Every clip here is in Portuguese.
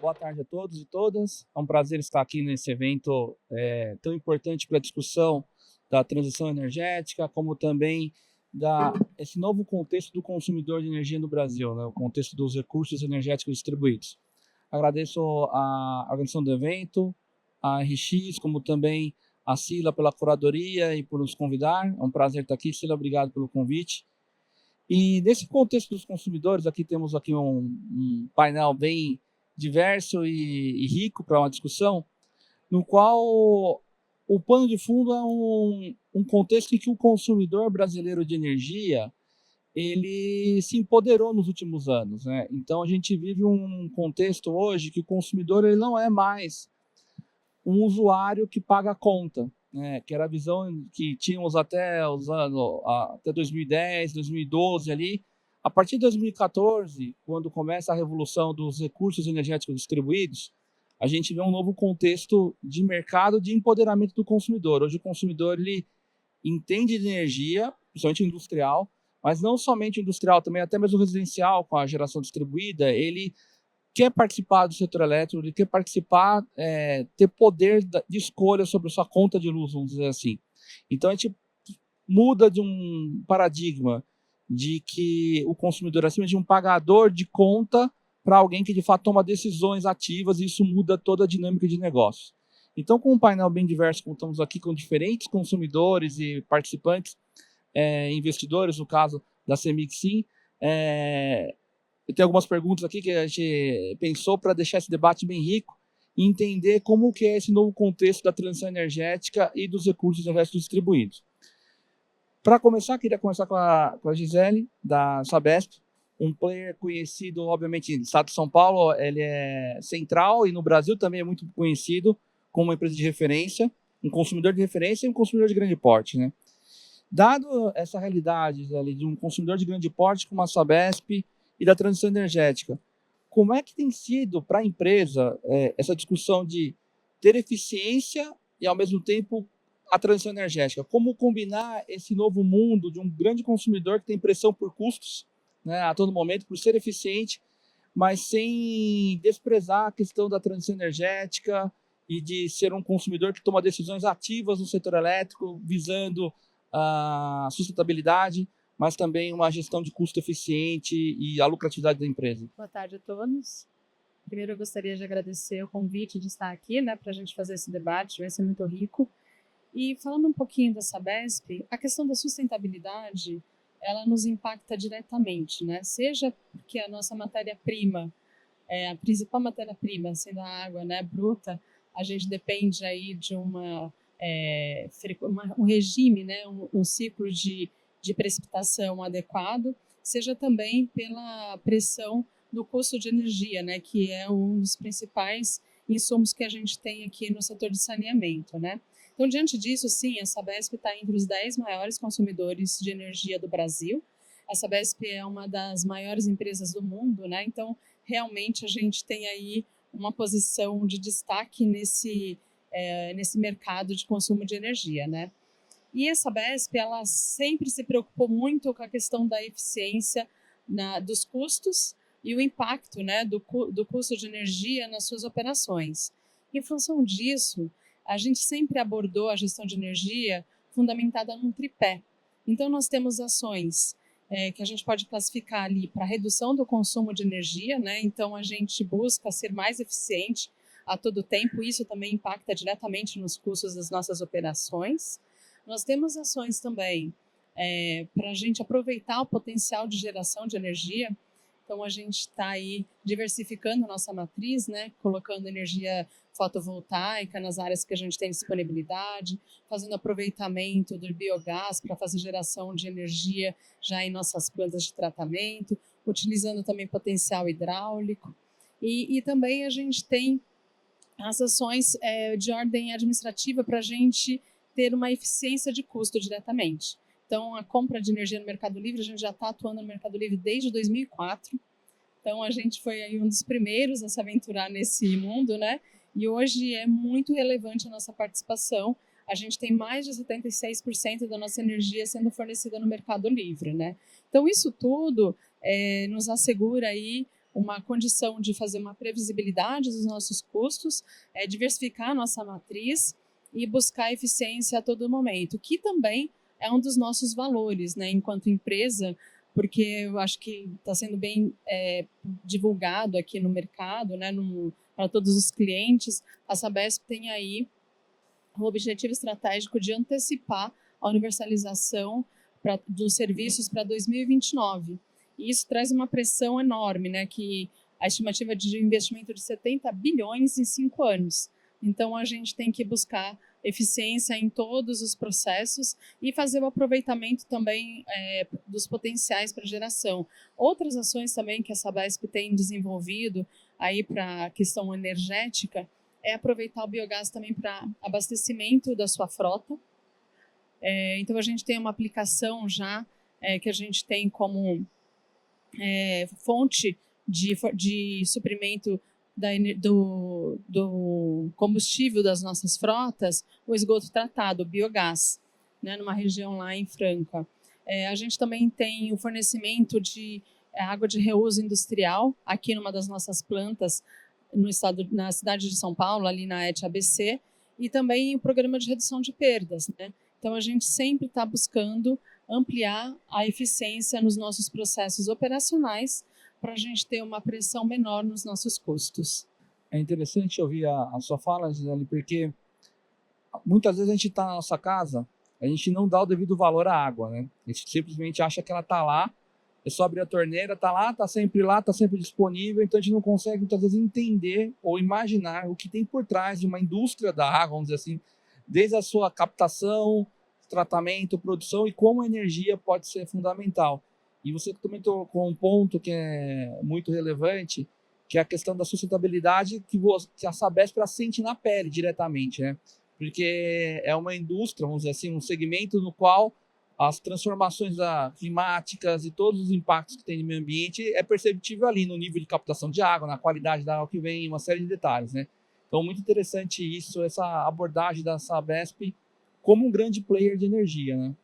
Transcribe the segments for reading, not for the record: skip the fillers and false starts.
Boa tarde a todos e todas. É um prazer estar aqui nesse evento tão importante para a discussão da transição energética, como também esse novo contexto do consumidor de energia no Brasil, né? O contexto dos recursos energéticos distribuídos. Agradeço a organização do evento, a RX, como também a Sila pela curadoria e por nos convidar. É um prazer estar aqui. Sila, obrigado pelo convite. E nesse contexto dos consumidores, temos aqui um painel bem diverso e rico para uma discussão, no qual o pano de fundo é um contexto em que o consumidor brasileiro de energia ele se empoderou nos últimos anos, né? Então a gente vive um contexto hoje que o consumidor ele não é mais um usuário que paga a conta, né? Que era a visão que tínhamos até os anos até 2010, 2012 ali. A partir de 2014, quando começa a revolução dos recursos energéticos distribuídos, a gente vê um novo contexto de mercado de empoderamento do consumidor. Hoje o consumidor ele entende de energia, principalmente industrial, mas não somente industrial, também até mesmo residencial, com a geração distribuída, ele quer participar do setor elétrico, ele quer participar, ter poder de escolha sobre a sua conta de luz, vamos dizer assim. Então a gente muda de um paradigma de que o consumidor é acima de um pagador de conta para alguém que de fato toma decisões ativas, e isso muda toda a dinâmica de negócio. Então, com um painel bem diverso, contamos aqui com diferentes consumidores e participantes, investidores, no caso da Cemig-Sim. Eu tenho algumas perguntas aqui que a gente pensou para deixar esse debate bem rico e entender como que é esse novo contexto da transição energética e dos recursos energéticos distribuídos. Para começar, queria começar com a Gisele, da Sabesp, um player conhecido, obviamente, no estado de São Paulo, ele é central e no Brasil também é muito conhecido como uma empresa de referência, um consumidor de referência e um consumidor de grande porte, né? Dado essa realidade, Gisele, de um consumidor de grande porte como a Sabesp e da transição energética, como é que tem sido para a empresa essa discussão de ter eficiência e, ao mesmo tempo, a transição energética? Como combinar esse novo mundo de um grande consumidor que tem pressão por custos, né, a todo momento, por ser eficiente, mas sem desprezar a questão da transição energética e de ser um consumidor que toma decisões ativas no setor elétrico, visando a sustentabilidade, mas também uma gestão de custo eficiente e a lucratividade da empresa. Boa tarde a todos. Primeiro, eu gostaria de agradecer o convite de estar aqui, né, para a gente fazer esse debate, vai ser muito rico. E falando um pouquinho da Sabesp, a questão da sustentabilidade, ela nos impacta diretamente, né? Seja porque a nossa matéria-prima, a principal matéria-prima, sendo a água, né, bruta, a gente depende aí de um regime, né, um ciclo de precipitação adequado, seja também pela pressão do custo de energia, né, que é um dos principais insumos que a gente tem aqui no setor de saneamento, né? Então, diante disso, sim, a Sabesp está entre os 10 maiores consumidores de energia do Brasil. A Sabesp é uma das maiores empresas do mundo, né? Então, realmente, a gente tem aí uma posição de destaque nesse mercado de consumo de energia, né? E a Sabesp, ela sempre se preocupou muito com a questão da eficiência dos custos e o impacto, né, do custo de energia nas suas operações. Em função disso, a gente sempre abordou a gestão de energia fundamentada num tripé. Então, nós temos ações que a gente pode classificar ali para redução do consumo de energia, né? Então, a gente busca ser mais eficiente a todo tempo, isso também impacta diretamente nos custos das nossas operações. Nós temos ações também para a gente aproveitar o potencial de geração de energia. Então, a gente está aí diversificando a nossa matriz, né? Colocando energia fotovoltaica nas áreas que a gente tem disponibilidade, fazendo aproveitamento do biogás para fazer geração de energia já em nossas plantas de tratamento, utilizando também potencial hidráulico. E também a gente tem as ações de ordem administrativa para a gente ter uma eficiência de custo diretamente. Então, a compra de energia no Mercado Livre, a gente já está atuando no Mercado Livre desde 2004. Então, a gente foi aí um dos primeiros a se aventurar nesse mundo, né? E hoje é muito relevante a nossa participação. A gente tem mais de 76% da nossa energia sendo fornecida no Mercado Livre, né? Então, isso tudo nos assegura aí uma condição de fazer uma previsibilidade dos nossos custos, diversificar a nossa matriz e buscar eficiência a todo momento, que também é um dos nossos valores, né, enquanto empresa, porque eu acho que está sendo bem divulgado aqui no mercado, né, para todos os clientes. A Sabesp tem aí o objetivo estratégico de antecipar a universalização dos serviços para 2029. E isso traz uma pressão enorme, né, que a estimativa de investimento de 70 bilhões em 5 anos. Então, a gente tem que buscar eficiência em todos os processos e fazer o aproveitamento também dos potenciais para geração. Outras ações também que a Sabesp tem desenvolvido aí para a questão energética é aproveitar o biogás também para abastecimento da sua frota. Então, a gente tem uma aplicação já que a gente tem como fonte de suprimento do combustível das nossas frotas, o esgoto tratado, o biogás, né, numa região lá em Franca. A gente também tem o fornecimento de água de reuso industrial, aqui numa das nossas plantas, na cidade de São Paulo, ali na ET ABC, e também o programa de redução de perdas, né? Então, a gente sempre está buscando ampliar a eficiência nos nossos processos operacionais para a gente ter uma pressão menor nos nossos custos. É interessante ouvir a sua fala, Gisele, porque muitas vezes a gente está na nossa casa, a gente não dá o devido valor à água, né? A gente simplesmente acha que ela está lá, é só abrir a torneira, está lá, está sempre disponível, então a gente não consegue muitas vezes entender ou imaginar o que tem por trás de uma indústria da água, vamos dizer assim, desde a sua captação, tratamento, produção e como a energia pode ser fundamental. E você também tocou um ponto que é muito relevante, que é a questão da sustentabilidade que a Sabesp sente na pele diretamente, né? Porque é uma indústria, vamos dizer assim, um segmento no qual as transformações climáticas e todos os impactos que tem no meio ambiente é perceptível ali no nível de captação de água, na qualidade da água que vem, uma série de detalhes, né? Então, muito interessante isso, essa abordagem da Sabesp como um grande player de energia, né?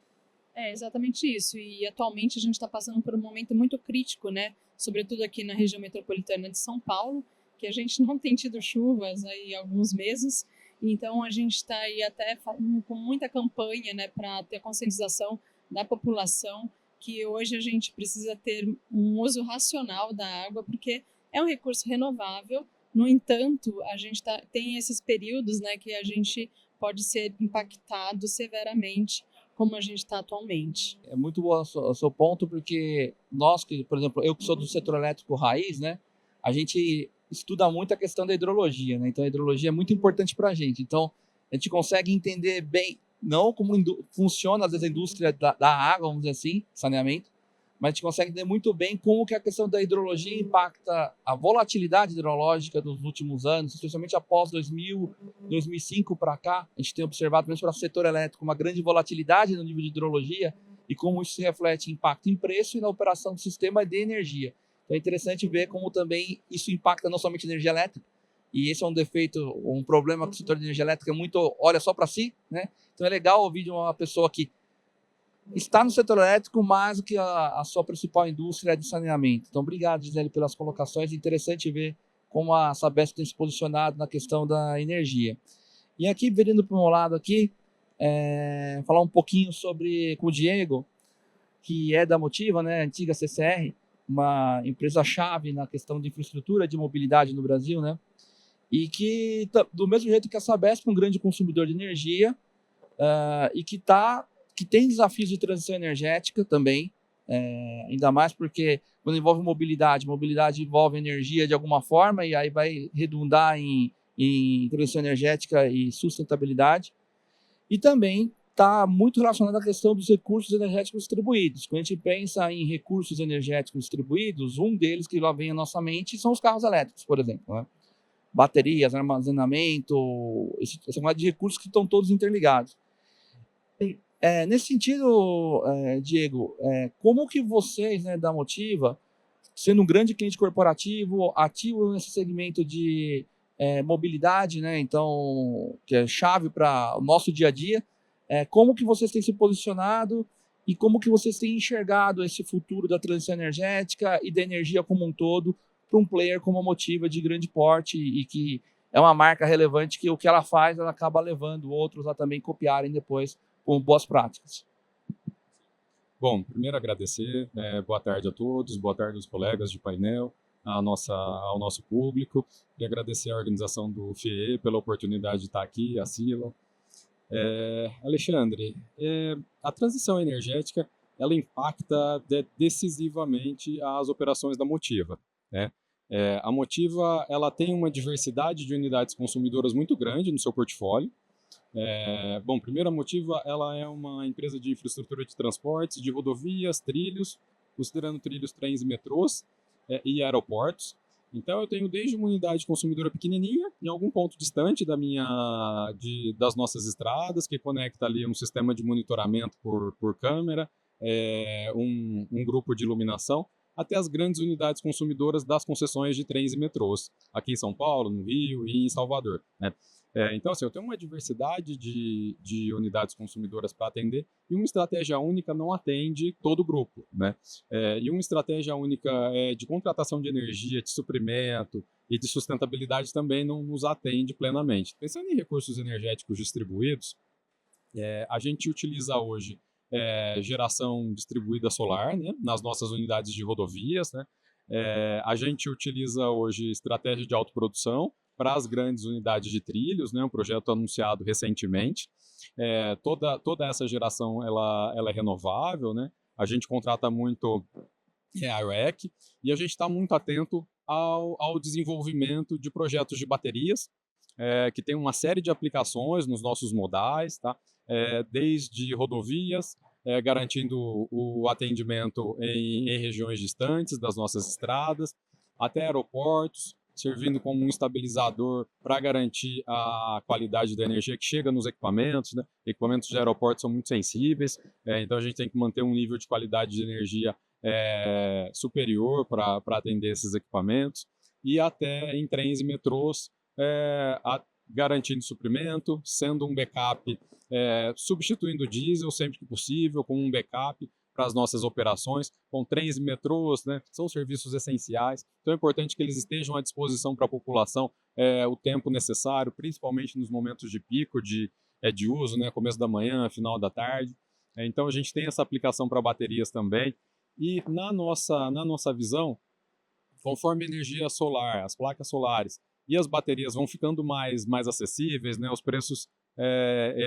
É exatamente isso. E atualmente a gente está passando por um momento muito crítico, né? Sobretudo aqui na região metropolitana de São Paulo, que a gente não tem tido chuvas aí há alguns meses. Então a gente está aí até com muita campanha, né, para ter conscientização da população que hoje a gente precisa ter um uso racional da água, porque é um recurso renovável. No entanto, a gente tem esses períodos, né, que a gente pode ser impactado severamente, como a gente está atualmente. É muito bom o seu ponto, porque nós, por exemplo, eu que sou do setor elétrico raiz, né, a gente estuda muito a questão da hidrologia, né? Então a hidrologia é muito importante para a gente. Então a gente consegue entender bem, não como funciona às vezes a indústria da água, vamos dizer assim, saneamento, mas a gente consegue entender muito bem como que a questão da hidrologia impacta a volatilidade hidrológica dos últimos anos, especialmente após 2000, 2005 para cá. A gente tem observado, mesmo para o setor elétrico, uma grande volatilidade no nível de hidrologia e como isso se reflete em impacto em preço e na operação do sistema de energia. Então é interessante ver como também isso impacta não somente a energia elétrica, e esse é um defeito, um problema que o setor de energia elétrica muito olha só para si, né? Então é legal ouvir de uma pessoa que está no setor elétrico mais do que a sua principal indústria é de saneamento. Então, obrigado, Gisele, pelas colocações. Interessante ver como a Sabesp tem se posicionado na questão da energia. E aqui, vindo para o meu lado aqui, falar um pouquinho com o Diego, que é da Motiva, né, antiga CCR, uma empresa-chave na questão de infraestrutura de mobilidade no Brasil, né? E que, do mesmo jeito que a Sabesp, um grande consumidor de energia, e que tem desafios de transição energética também, ainda mais porque quando envolve mobilidade envolve energia de alguma forma, e aí vai redundar em transição energética e sustentabilidade. E também está muito relacionado à questão dos recursos energéticos distribuídos. Quando a gente pensa em recursos energéticos distribuídos, um deles que lá vem à nossa mente são os carros elétricos, por exemplo, né? Baterias, armazenamento, esse de recursos que estão todos interligados. Nesse sentido, Diego, como que vocês, né, da Motiva, sendo um grande cliente corporativo, ativo nesse segmento de mobilidade, né, então, que é chave para o nosso dia a dia, como que vocês têm se posicionado e como que vocês têm enxergado esse futuro da transição energética e da energia como um todo para um player como a Motiva de grande porte e que é uma marca relevante que o que ela faz, ela acaba levando outros a também copiarem depois com boas práticas. Bom, primeiro agradecer, boa tarde a todos, boa tarde aos colegas de painel, ao nosso público, e agradecer a organização do FIE pela oportunidade de estar aqui, a Sila. Alexandre, a transição energética ela impacta decisivamente as operações da Motiva, né? A Motiva ela tem uma diversidade de unidades consumidoras muito grande no seu portfólio. Bom, primeiro a Motiva ela é uma empresa de infraestrutura de transportes, de rodovias, trilhos, considerando trilhos, trens e metrôs e aeroportos. Então eu tenho desde uma unidade consumidora pequenininha, em algum ponto distante das nossas estradas, que conecta ali um sistema de monitoramento por câmera, um grupo de iluminação, até as grandes unidades consumidoras das concessões de trens e metrôs, aqui em São Paulo, no Rio e em Salvador, né? Então, assim, eu tenho uma diversidade de unidades consumidoras para atender e uma estratégia única não atende todo o grupo, né? E uma estratégia única de contratação de energia, de suprimento e de sustentabilidade também não nos atende plenamente. Pensando em recursos energéticos distribuídos, a gente utiliza hoje geração distribuída solar, né, nas nossas unidades de rodovias, né? A gente utiliza hoje estratégia de autoprodução para as grandes unidades de trilhos, né, um projeto anunciado recentemente. Toda essa geração ela é renovável, né? A gente contrata muito a REC e a gente está muito atento ao desenvolvimento de projetos de baterias, que tem uma série de aplicações nos nossos modais, tá? Desde rodovias, garantindo o atendimento em regiões distantes das nossas estradas, até aeroportos, servindo como um estabilizador para garantir a qualidade da energia que chega nos equipamentos, né? Equipamentos de aeroportos são muito sensíveis, então a gente tem que manter um nível de qualidade de energia superior para atender esses equipamentos, e até em trens e metrôs, garantindo suprimento, sendo um backup, substituindo o diesel sempre que possível, como um backup para as nossas operações, com trens e metrôs, né, são serviços essenciais, então é importante que eles estejam à disposição para a população o tempo necessário, principalmente nos momentos de pico de uso, né, começo da manhã, final da tarde. Então a gente tem essa aplicação para baterias também, e na nossa visão, conforme a energia solar, as placas solares e as baterias vão ficando mais acessíveis, né, os preços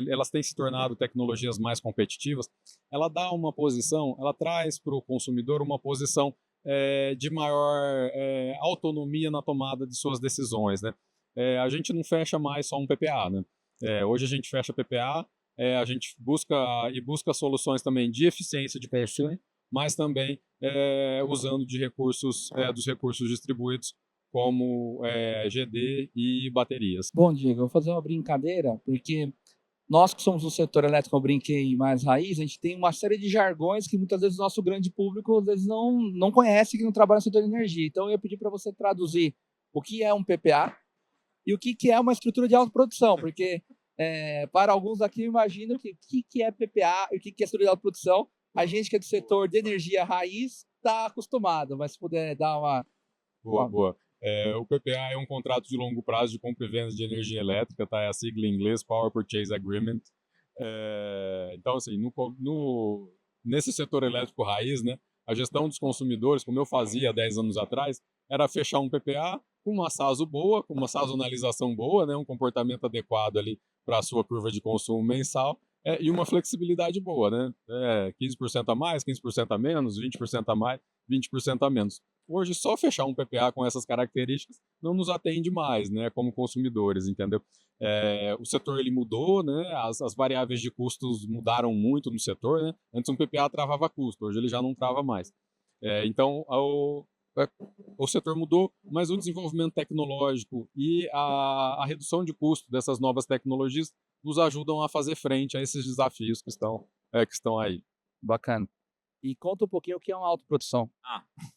elas têm se tornado tecnologias mais competitivas, ela dá uma posição, ela traz para o consumidor uma posição de maior autonomia na tomada de suas decisões, né? A gente não fecha mais só um PPA, né? Hoje a gente fecha PPA, a gente busca soluções também de eficiência de consumo, mas também usando dos recursos distribuídos, como GD e baterias. Bom, Diego, eu vou fazer uma brincadeira, porque nós que somos do setor elétrico, eu brinquei mais raiz, a gente tem uma série de jargões que muitas vezes o nosso grande público às vezes não conhece, que não trabalha no setor de energia. Então eu ia pedir para você traduzir o que é um PPA e o que é uma estrutura de autoprodução, porque para alguns aqui eu imagino que o que é PPA e o que é estrutura de autoprodução, a gente que é do setor de energia raiz está acostumado, mas se puder dar uma... Boa. O PPA é um contrato de longo prazo de compra e venda de energia elétrica, tá? É a sigla em inglês, Power Purchase Agreement. Então, assim, nesse setor elétrico raiz, né, a gestão dos consumidores, como eu fazia 10 anos atrás, era fechar um PPA com uma SASO boa, com uma sazonalização boa, né, um comportamento adequado ali para a sua curva de consumo mensal, e uma flexibilidade boa, né? 15% a mais, 15% a menos, 20% a mais, 20% a menos. Hoje, só fechar um PPA com essas características não nos atende mais, né, como consumidores, entendeu? O setor ele mudou, né, as variáveis de custos mudaram muito no setor, né? Antes um PPA travava custo, hoje ele já não trava mais. Então, o setor mudou, mas o desenvolvimento tecnológico e a redução de custo dessas novas tecnologias nos ajudam a fazer frente a esses desafios que estão aí. Bacana. E conta um pouquinho o que é uma autoprodução.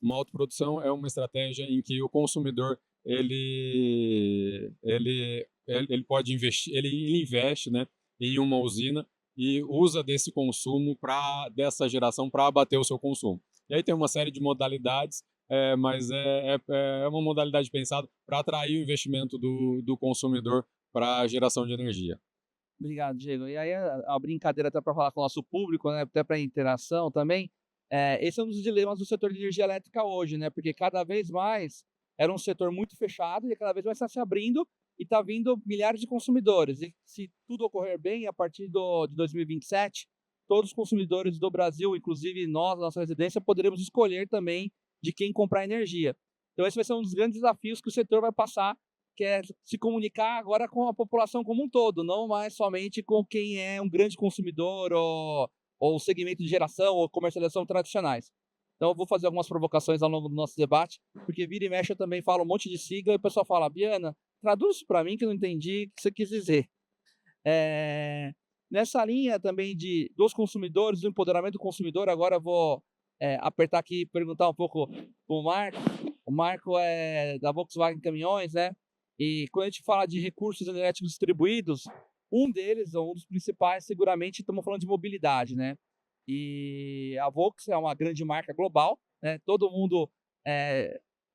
Uma autoprodução é uma estratégia em que o consumidor ele pode investir, ele investe, né, em uma usina e usa desse consumo dessa geração para abater o seu consumo. E aí tem uma série de modalidades mas é uma modalidade pensada para atrair o investimento do consumidor para a geração de energia. Obrigado, Diego. E aí a brincadeira até para falar com o nosso público, né, até para interação também, esse é um dos dilemas do setor de energia elétrica hoje, né, porque cada vez mais era um setor muito fechado e cada vez mais está se abrindo e está vindo milhares de consumidores. E se tudo ocorrer bem, a partir de 2027, todos os consumidores do Brasil, inclusive nós, nossa residência, poderemos escolher também de quem comprar energia. Então esse vai ser um dos grandes desafios que o setor vai passar, que é se comunicar agora com a população como um todo, não mais somente com quem é um grande consumidor ou segmento de geração ou comercialização tradicionais. Então eu vou fazer algumas provocações ao longo do nosso debate, porque vira e mexe eu também falo um monte de sigla e o pessoal fala, Biana, traduz isso para mim que eu não entendi o que você quis dizer. Nessa linha também dos consumidores, do empoderamento do consumidor, agora eu vou apertar aqui e perguntar um pouco para o Marco. O Marco é da Volkswagen Caminhões, né? E quando a gente fala de recursos energéticos distribuídos, um deles, ou um dos principais, seguramente estamos falando de mobilidade, né? E a Volks é uma grande marca global, né? Todo mundo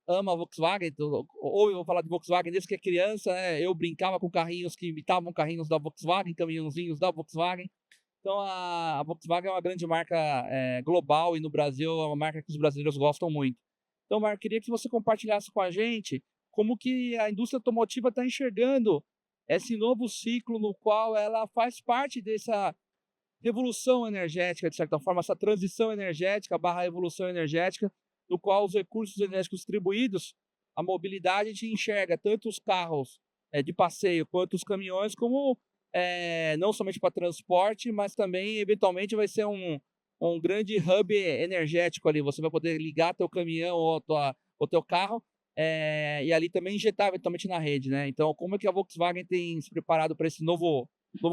ama a Volkswagen, ou eu vou falar de Volkswagen desde que é criança, né? Eu brincava com carrinhos que imitavam carrinhos da Volkswagen, caminhãozinhos da Volkswagen. Então a Volkswagen é uma grande marca global e no Brasil é uma marca que os brasileiros gostam muito. Então, Marco, queria que você compartilhasse com a gente como que a indústria automotiva está enxergando esse novo ciclo no qual ela faz parte dessa revolução energética, de certa forma, essa transição energética / revolução energética, no qual os recursos energéticos distribuídos, a mobilidade, a gente enxerga tanto os carros de passeio quanto os caminhões como não somente para transporte, mas também, eventualmente, vai ser um grande hub energético ali. Você vai poder ligar teu caminhão ou teu carro e ali também injetar eventualmente na rede, né? Então, como é que a Volkswagen tem se preparado para esse novo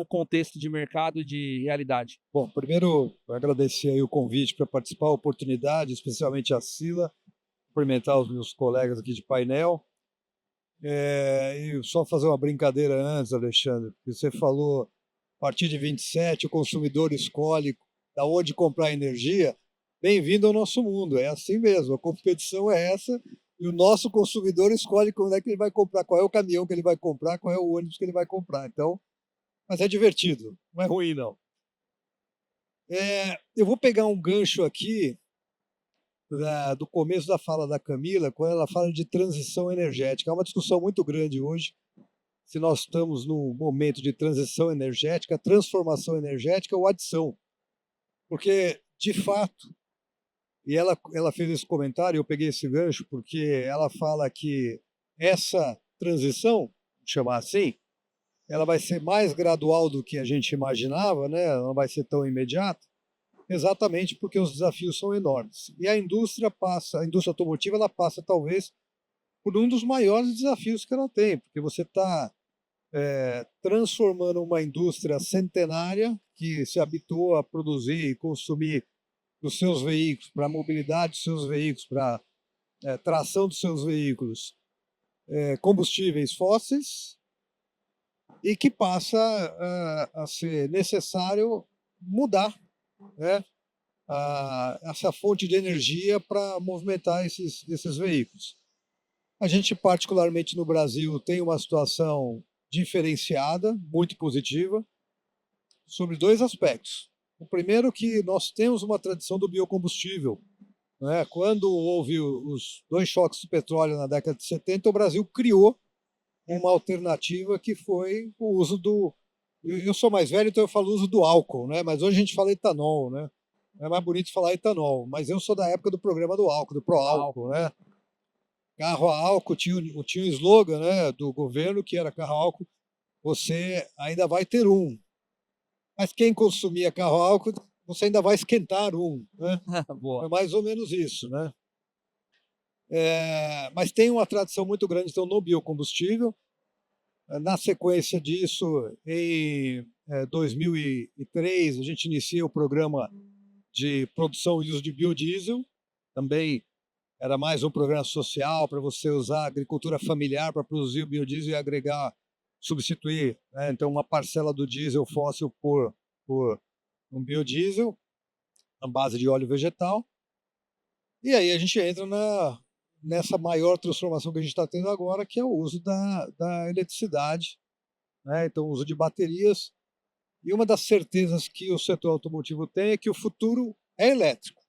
contexto de mercado e de realidade? Bom, primeiro, agradecer aí o convite para participar, a oportunidade, especialmente a Sila, cumprimentar os meus colegas aqui de painel. E só fazer uma brincadeira antes, Alexandre, porque você falou, a partir de 27, o consumidor escolhe da onde comprar energia. Bem-vindo ao nosso mundo, é assim mesmo, a competição é essa, e o nosso consumidor escolhe quando é que ele vai comprar, qual é o caminhão que ele vai comprar, qual é o ônibus que ele vai comprar. Então, mas é divertido, não é ruim, não. Eu vou pegar um gancho aqui do começo da fala da Camila, quando ela fala de transição energética. É uma discussão muito grande hoje, se nós estamos num momento de transição energética, transformação energética ou adição. Porque, de fato, e ela fez esse comentário, eu peguei esse gancho, porque ela fala que essa transição, vou chamar assim, ela vai ser mais gradual do que a gente imaginava, né? Ela não vai ser tão imediata, exatamente porque os desafios são enormes. E a indústria automotiva, ela passa talvez por um dos maiores desafios que ela tem, porque você está transformando uma indústria centenária que se habituou a produzir e consumir dos seus veículos, para a mobilidade dos seus veículos, para a tração dos seus veículos, combustíveis fósseis, e que passa a ser necessário mudar, né, essa fonte de energia para movimentar esses veículos. A gente, particularmente no Brasil, tem uma situação diferenciada, muito positiva, sobre dois aspectos. O primeiro, que nós temos uma tradição do biocombustível, né? Quando houve os dois choques de petróleo na década de 70, o Brasil criou uma alternativa que foi o uso do... Eu sou mais velho, então eu falo uso do álcool, né? Mas hoje a gente fala etanol, né? É mais bonito falar etanol, mas eu sou da época do programa do álcool, do Proálcool, né? Carro a álcool, tinha um slogan, né, do governo, que era carro a álcool, você ainda vai ter um. Mas quem consumia carro a álcool, você ainda vai esquentar um, né? Boa. É mais ou menos isso, né? Mas tem uma tradição muito grande então, no biocombustível. Na sequência disso, em 2003, a gente inicia o programa de produção e uso de biodiesel. Também era mais um programa social para você usar a agricultura familiar para produzir o biodiesel e agregar, substituir, né? Então, uma parcela do diesel fóssil por um biodiesel, na base de óleo vegetal. E aí a gente entra nessa maior transformação que a gente está tendo agora, que é o uso da eletricidade, né? Então, o uso de baterias. E uma das certezas que o setor automotivo tem é que o futuro é elétrico.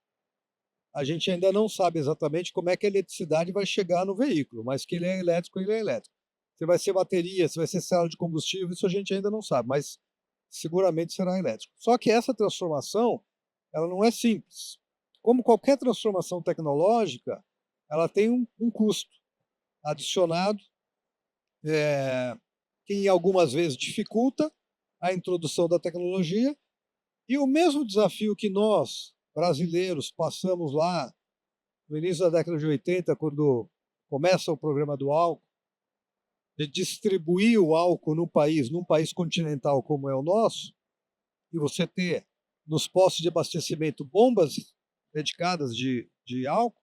A gente ainda não sabe exatamente como é que a eletricidade vai chegar no veículo, mas que ele é elétrico, ele é elétrico. Se vai ser bateria, se vai ser célula de combustível, isso a gente ainda não sabe, mas seguramente será elétrico. Só que essa transformação, ela não é simples. Como qualquer transformação tecnológica, ela tem um custo adicionado, que algumas vezes dificulta a introdução da tecnologia, e o mesmo desafio que nós, brasileiros, passamos lá no início da década de 80, quando começa o programa do álcool, de distribuir o álcool num país continental como é o nosso, e você ter nos postos de abastecimento bombas dedicadas de álcool,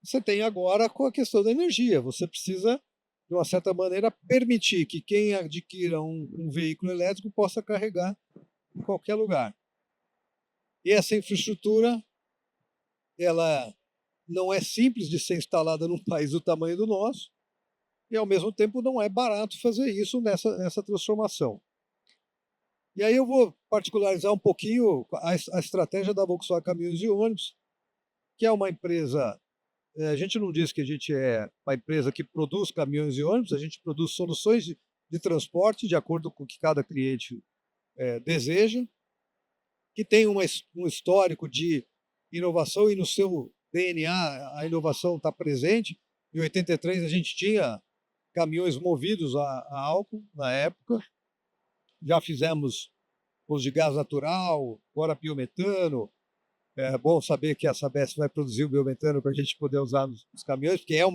você tem agora com a questão da energia. Você precisa, de uma certa maneira, permitir que quem adquira um veículo elétrico possa carregar em qualquer lugar. E essa infraestrutura, ela não é simples de ser instalada num país do tamanho do nosso, e ao mesmo tempo não é barato fazer isso nessa transformação. E aí eu vou particularizar um pouquinho a estratégia da Volkswagen Caminhões e Ônibus, que é uma empresa, a gente não diz que a gente é uma empresa que produz caminhões e ônibus, a gente produz soluções de transporte de acordo com o que cada cliente deseja, que tem um histórico de inovação, e no seu DNA a inovação está presente. Em 83 a gente tinha caminhões movidos a álcool na época, já fizemos os de gás natural, agora biometano. É bom saber que a Sabesp vai produzir o biometano para a gente poder usar nos caminhões, porque é um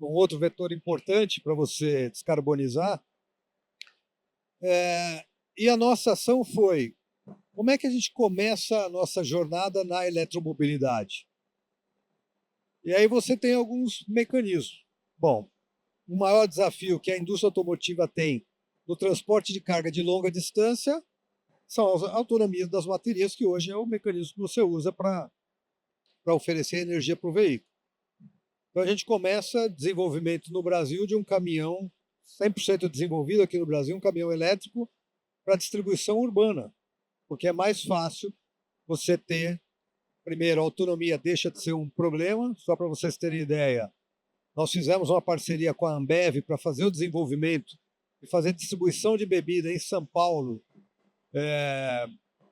outro vetor importante para você descarbonizar. E a nossa ação foi: como é que a gente começa a nossa jornada na eletromobilidade? E aí você tem alguns mecanismos. Bom, o maior desafio que a indústria automotiva tem no transporte de carga de longa distância são as autonomias das baterias, que hoje é o mecanismo que você usa para oferecer energia para o veículo. Então a gente começa desenvolvimento no Brasil de um caminhão 100% desenvolvido aqui no Brasil, um caminhão elétrico para distribuição urbana, porque é mais fácil você ter, primeiro, a autonomia deixa de ser um problema. Só para vocês terem ideia, nós fizemos uma parceria com a Ambev para fazer o desenvolvimento e fazer distribuição de bebida em São Paulo,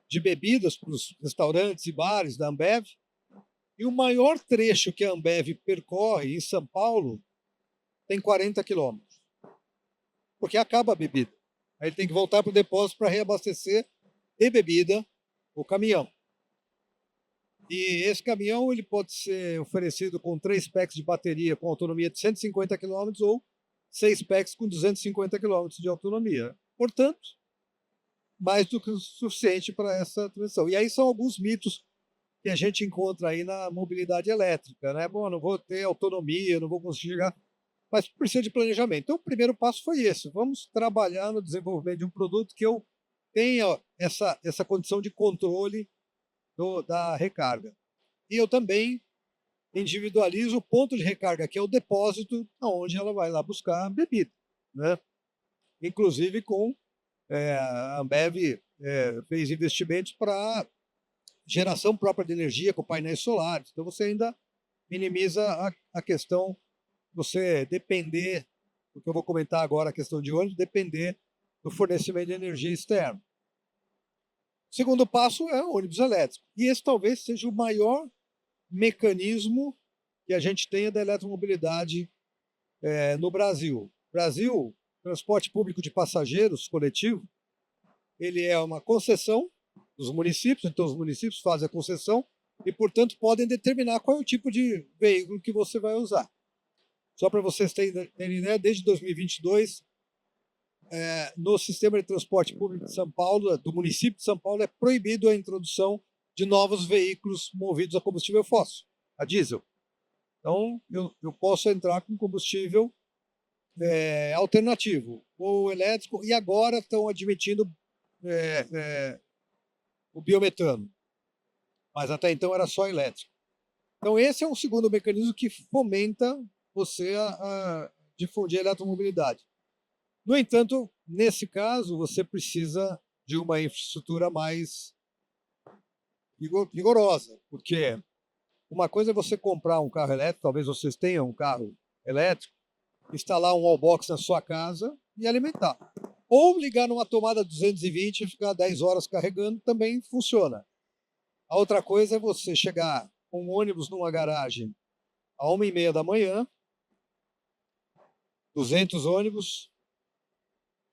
de bebidas para os restaurantes e bares da Ambev. E o maior trecho que a Ambev percorre em São Paulo tem 40 quilômetros, porque acaba a bebida. Aí ele tem que voltar para o depósito para reabastecer de bebida o caminhão. E esse caminhão ele pode ser oferecido com 3 packs de bateria com autonomia de 150 km ou 6 packs com 250 km de autonomia. Portanto, mais do que o suficiente para essa transição. E aí são alguns mitos que a gente encontra aí na mobilidade elétrica, né? Bom, não vou ter autonomia, não vou conseguir chegar, mas precisa de planejamento. Então, o primeiro passo foi esse: vamos trabalhar no desenvolvimento de um produto que eu tenha essa condição de controle da recarga. E eu também individualizo o ponto de recarga, que é o depósito, onde ela vai lá buscar a bebida, né? Inclusive a Ambev fez investimentos para geração própria de energia com painéis solares. Então você ainda minimiza a questão, você depender, o que eu vou comentar agora, a questão de ônibus, depender do fornecimento de energia externo. O segundo passo é o ônibus elétrico. E esse talvez seja o maior mecanismo que a gente tenha da eletromobilidade no Brasil. Brasil, transporte público de passageiros coletivo, ele é uma concessão dos municípios, então os municípios fazem a concessão e, portanto, podem determinar qual é o tipo de veículo que você vai usar. Só para vocês terem ideia, desde 2022, no sistema de transporte público de São Paulo, do município de São Paulo, é proibido a introdução de novos veículos movidos a combustível fóssil, a diesel. Então, eu posso entrar com combustível alternativo, ou elétrico, e agora estão admitindo o biometano, mas até então era só elétrico. Então, esse é um segundo mecanismo que fomenta você a difundir a eletromobilidade. No entanto, nesse caso, você precisa de uma infraestrutura mais vigorosa, porque uma coisa é você comprar um carro elétrico, talvez vocês tenham um carro elétrico, instalar um wallbox na sua casa e alimentar. Ou ligar numa tomada 220 e ficar 10 horas carregando, também funciona. A outra coisa é você chegar com um ônibus numa garagem à 1h30 da manhã, 200 ônibus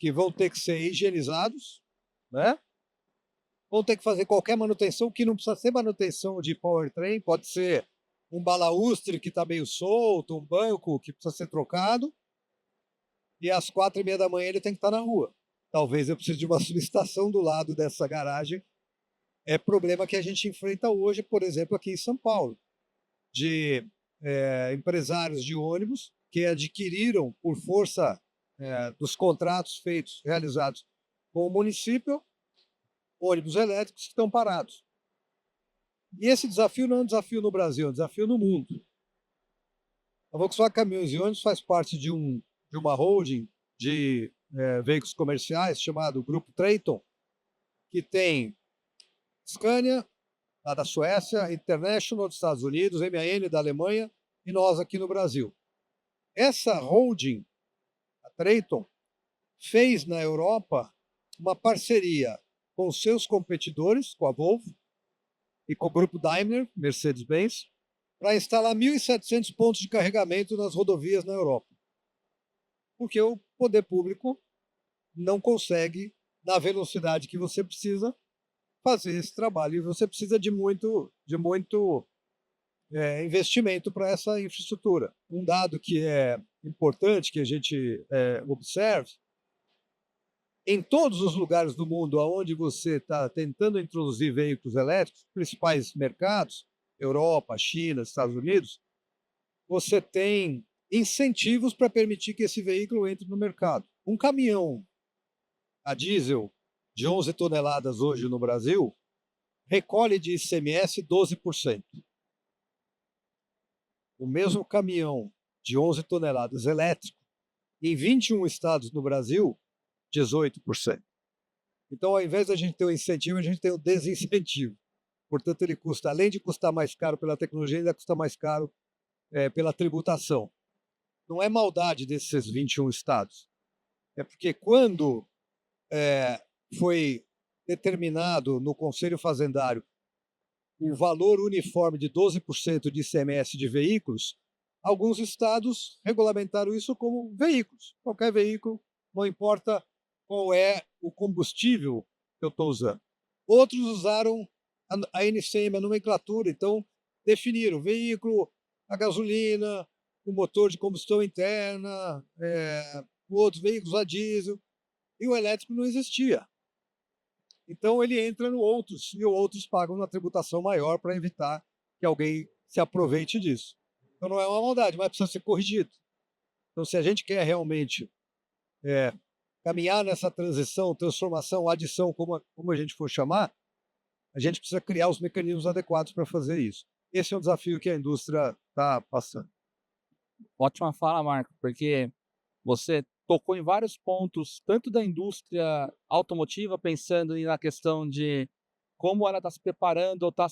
que vão ter que ser higienizados, né? Vão ter que fazer qualquer manutenção, que não precisa ser manutenção de powertrain, pode ser um balaústre que está meio solto, um banco que precisa ser trocado, e às 4h30 da manhã ele tem que estar na rua. Talvez eu precise de uma subestação do lado dessa garagem. É problema que a gente enfrenta hoje, por exemplo, aqui em São Paulo, de empresários de ônibus que adquiriram, por força dos contratos realizados com o município, ônibus elétricos que estão parados. E esse desafio não é um desafio no Brasil, é um desafio no mundo. A Volkswagen Caminhões e Ônibus faz parte de uma holding de veículos comerciais chamado Grupo Traton, que tem Scania, lá da Suécia, International dos Estados Unidos, MAN da Alemanha e nós aqui no Brasil. Essa holding, a Traton, fez na Europa uma parceria com seus competidores, com a Volvo e com o grupo Daimler, Mercedes-Benz, para instalar 1.700 pontos de carregamento nas rodovias na Europa. Porque o poder público não consegue, na velocidade que você precisa, fazer esse trabalho. E você precisa de muito investimento para essa infraestrutura. Um dado que é importante que a gente observe: em todos os lugares do mundo onde você está tentando introduzir veículos elétricos, principais mercados, Europa, China, Estados Unidos, você tem incentivos para permitir que esse veículo entre no mercado. Um caminhão a diesel de 11 toneladas hoje no Brasil recolhe de ICMS 12%. O mesmo caminhão de 11 toneladas elétrico, em 21 estados no Brasil, 18%. Então, ao invés da gente ter o incentivo, a gente tem o desincentivo. Portanto, ele custa, além de custar mais caro pela tecnologia, ainda custa mais caro pela tributação. Não é maldade desses 21 estados. É porque quando foi determinado no Conselho Fazendário o valor uniforme de 12% de ICMS de veículos, alguns estados regulamentaram isso como veículos. Qualquer veículo, não importa qual é o combustível que eu estou usando. Outros usaram a NCM, a nomenclatura, então definiram veículo a gasolina, o motor de combustão interna, outros veículos a diesel, e o elétrico não existia. Então ele entra no outros, e os outros pagam uma tributação maior para evitar que alguém se aproveite disso. Então não é uma maldade, mas precisa ser corrigido. Então, se a gente quer realmente caminhar nessa transição, transformação, adição, como a gente for chamar, a gente precisa criar os mecanismos adequados para fazer isso. Esse é um desafio que a indústria está passando. Ótima fala, Marco, porque você tocou em vários pontos, tanto da indústria automotiva, pensando na questão de como ela está se preparando ou está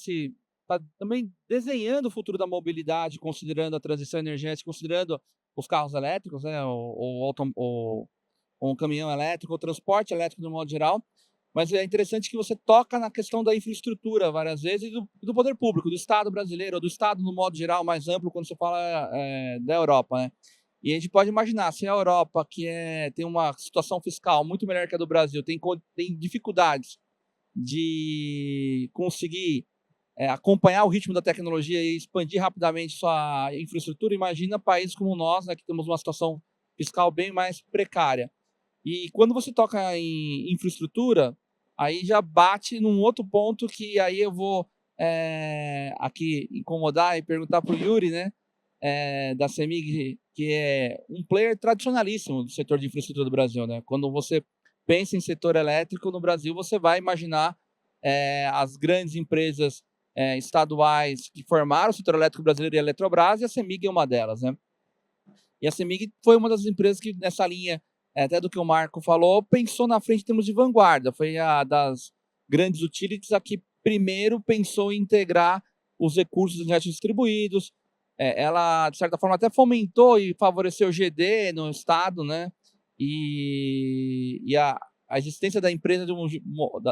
também desenhando o futuro da mobilidade, considerando a transição energética, considerando os carros elétricos, né, ou um caminhão elétrico, o transporte elétrico de modo geral. Mas é interessante que você toca na questão da infraestrutura várias vezes e do poder público, do Estado brasileiro, ou do Estado no modo geral, mais amplo, quando você fala da Europa, né? E a gente pode imaginar, se a Europa, que tem uma situação fiscal muito melhor que a do Brasil, tem dificuldades de conseguir acompanhar o ritmo da tecnologia e expandir rapidamente sua infraestrutura, imagina países como nós, né, que temos uma situação fiscal bem mais precária. E quando você toca em infraestrutura, aí já bate num outro ponto que aí eu vou aqui incomodar e perguntar para o Yuri, né, da CEMIG, que é um player tradicionalíssimo do setor de infraestrutura do Brasil, né? Quando você pensa em setor elétrico no Brasil, você vai imaginar as grandes empresas estaduais que formaram o setor elétrico brasileiro e a Eletrobras, e a CEMIG é uma delas, né? E a CEMIG foi uma das empresas que, nessa linha, até do que o Marco falou, pensou na frente em termos de vanguarda. Foi a das grandes utilities a que primeiro pensou em integrar os recursos energéticos distribuídos. Ela, de certa forma, até fomentou e favoreceu o GD no estado, né? E a existência da empresa,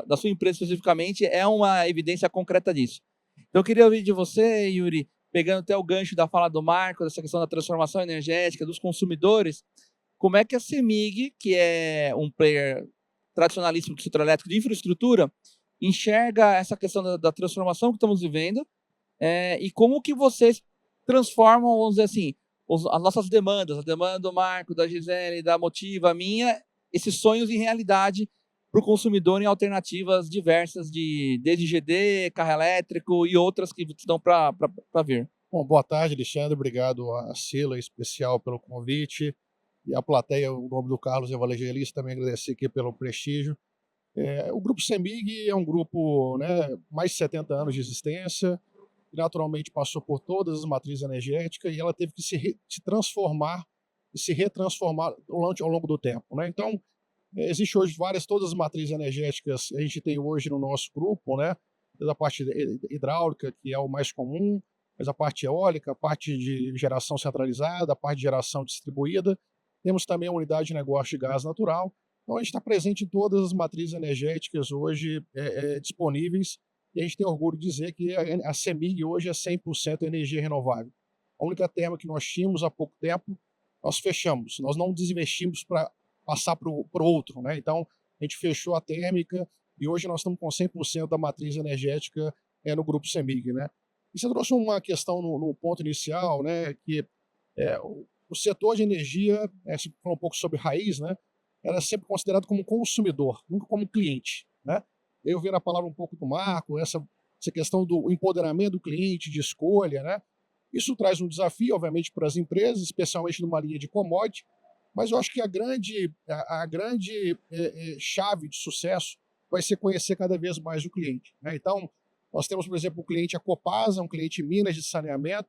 da sua empresa especificamente, é uma evidência concreta disso. Então, eu queria ouvir de você, Yuri, pegando até o gancho da fala do Marco, dessa questão da transformação energética, dos consumidores, como é que a CEMIG, que é um player tradicionalíssimo do setor elétrico de infraestrutura, enxerga essa questão da transformação que estamos vivendo, e como que vocês transformam, vamos dizer assim, as nossas demandas, a demanda do Marco, da Gisele, da Motiva, a minha, esses sonhos em realidade para o consumidor em alternativas diversas, desde GD, carro elétrico e outras que estão para vir. Bom, boa tarde, Alexandre. Obrigado a Sila, em especial, pelo convite. E a plateia, o nome do Carlos Evangelista, também agradecer aqui pelo prestígio. O Grupo CEMIG é um grupo, né, mais de 70 anos de existência, que naturalmente passou por todas as matrizes energéticas e ela teve que se transformar e se retransformar ao longo do tempo, né? Então, existe hoje todas as matrizes energéticas que a gente tem hoje no nosso grupo, né? Desde a parte hidráulica, que é o mais comum, mas a parte eólica, a parte de geração centralizada, a parte de geração distribuída. Temos também a unidade de negócio de gás natural. Então, a gente está presente em todas as matrizes energéticas hoje disponíveis, e a gente tem orgulho de dizer que a CEMIG hoje é 100% energia renovável. A única terma que nós tínhamos há pouco tempo, nós fechamos. Nós não desinvestimos para passar para o outro, né? Então, a gente fechou a térmica e hoje nós estamos com 100% da matriz energética no grupo CEMIG, né? E você trouxe uma questão no ponto inicial, né? Que o setor de energia, você falou um pouco sobre raiz, né? Era sempre considerado como consumidor, nunca como cliente, né? Eu vi na palavra um pouco do Marco, essa questão do empoderamento do cliente, de escolha, né? Isso traz um desafio, obviamente, para as empresas, especialmente numa linha de commodity, mas eu acho que a grande chave de sucesso vai ser conhecer cada vez mais o cliente, né? Então, nós temos, por exemplo, o cliente a Copasa, um cliente Minas de saneamento,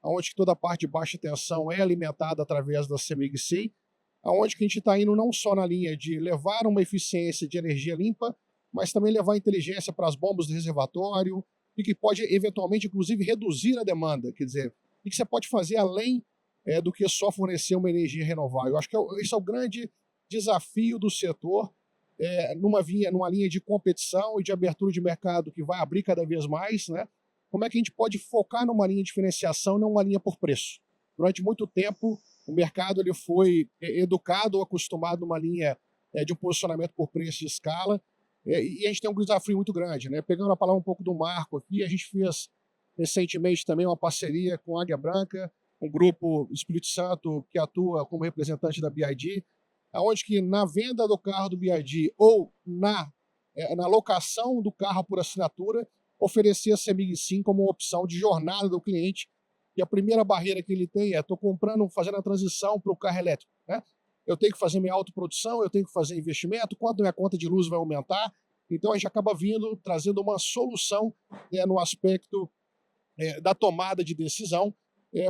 onde toda a parte de baixa tensão é alimentada através da CEMIG-SEI, onde que a gente está indo não só na linha de levar uma eficiência de energia limpa, mas também levar inteligência para as bombas do reservatório, e que pode, eventualmente, inclusive, reduzir a demanda. Quer dizer, o que você pode fazer além do que só fornecer uma energia renovável. Eu acho que esse é o grande desafio do setor, numa linha de competição e de abertura de mercado que vai abrir cada vez mais, né? Como é que a gente pode focar numa linha de diferenciação e não uma linha por preço? Durante muito tempo, o mercado ele foi educado ou acostumado numa linha de um posicionamento por preço de escala, e a gente tem um desafio muito grande, né? Pegando a palavra um pouco do Marco aqui, a gente fez recentemente também uma parceria com a Águia Branca, um grupo Espírito Santo que atua como representante da BID, onde que na venda do carro do BID ou na locação do carro por assinatura, oferecer a CEMIG Sim como uma opção de jornada do cliente. E a primeira barreira que ele tem estou fazendo a transição para o carro elétrico, né? Eu tenho que fazer minha autoprodução, eu tenho que fazer investimento, quanto minha conta de luz vai aumentar. Então, a gente acaba trazendo uma solução no aspecto da tomada de decisão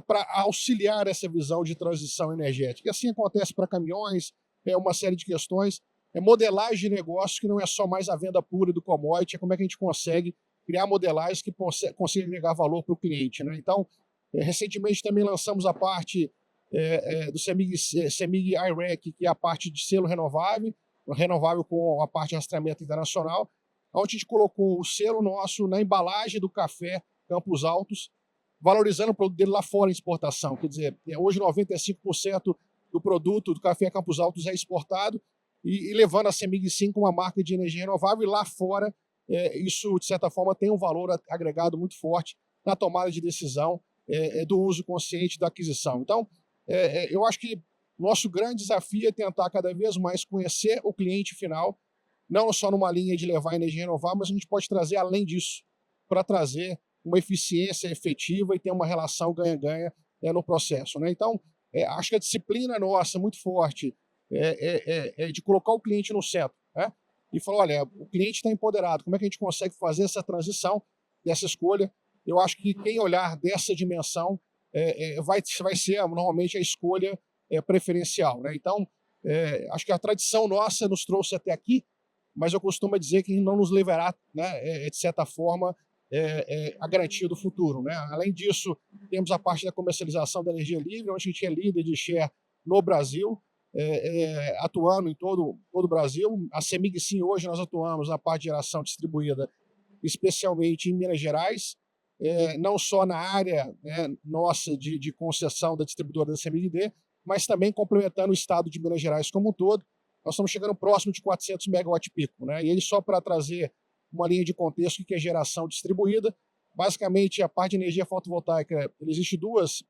para auxiliar essa visão de transição energética. E assim acontece para caminhões, uma série de questões, modelagem de negócio que não é só mais a venda pura do commodity, é como é que a gente consegue criar modelagens que consigam agregar valor para o cliente, né? Então, recentemente também lançamos a parte do CEMIG IREC, que é a parte de selo renovável com a parte de rastreamento internacional, onde a gente colocou o selo nosso na embalagem do café Campos Altos, valorizando o produto dele lá fora em exportação. Quer dizer, hoje 95% do produto do café Campos Altos é exportado e levando a CEMIG Sim como uma marca de energia renovável, e lá fora isso, de certa forma, tem um valor agregado muito forte na tomada de decisão do uso consciente da aquisição. Então, eu acho que nosso grande desafio é tentar cada vez mais conhecer o cliente final, não só numa linha de levar energia renovável, mas a gente pode trazer além disso, para trazer uma eficiência efetiva e ter uma relação ganha-ganha no processo, né? Então, acho que a disciplina nossa é muito forte, de colocar o cliente no centro, né? E falar, olha, o cliente está empoderado, como é que a gente consegue fazer essa transição dessa escolha. Eu acho que quem olhar dessa dimensão vai ser normalmente a escolha preferencial, né? Então, acho que a tradição nossa nos trouxe até aqui, mas eu costumo dizer que não nos levará, né, de certa forma, a garantia do futuro, né? Além disso, temos a parte da comercialização da energia livre, onde a gente é líder de share no Brasil, atuando em todo o Brasil. A CEMIG, sim, hoje nós atuamos na parte de geração distribuída, especialmente em Minas Gerais, não só na área, né, nossa de concessão da distribuidora da CEMIG-D, mas também complementando o estado de Minas Gerais como um todo. Nós estamos chegando próximo de 400 megawatt-pico, né? E ele, só para trazer uma linha de contexto que é geração distribuída, basicamente a parte de energia fotovoltaica, existe duas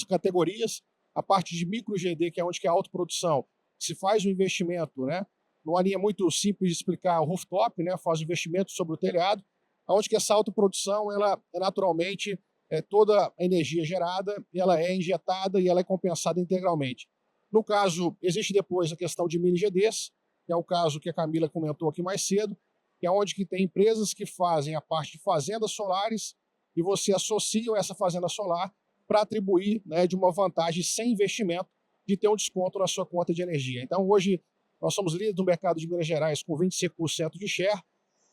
categorias: a parte de micro GD, que é onde que é a autoprodução, se faz um investimento, né, numa linha muito simples de explicar, o rooftop, né, faz o investimento sobre o telhado, onde que essa autoprodução, ela naturalmente, toda a energia gerada, ela é injetada e ela é compensada integralmente. No caso, existe depois a questão de mini GDs, que é o caso que a Camila comentou aqui mais cedo, que é onde que tem empresas que fazem a parte de fazendas solares e você associa essa fazenda solar para atribuir, né, de uma vantagem sem investimento, de ter um desconto na sua conta de energia. Então, hoje, nós somos líderes no mercado de Minas Gerais com 25% de share,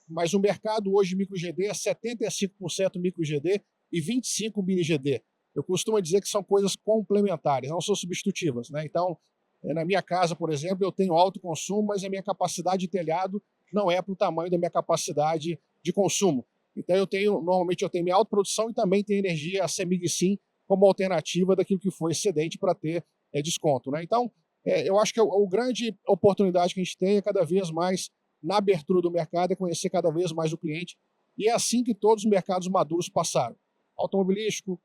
mas o mercado hoje de micro GD é 75% micro GD e 25% mini GD. Eu costumo dizer que são coisas complementares, não são substitutivas, né? Então, na minha casa, por exemplo, eu tenho alto consumo, mas a minha capacidade de telhado não é para o tamanho da minha capacidade de consumo. Então, normalmente eu tenho minha autoprodução e também tenho energia, a CEMIG sim, como alternativa daquilo que foi excedente para ter desconto, né? Então, eu acho que a grande oportunidade que a gente tem é cada vez mais na abertura do mercado, é conhecer cada vez mais o cliente, e é assim que todos os mercados maduros passaram. Automobilístico,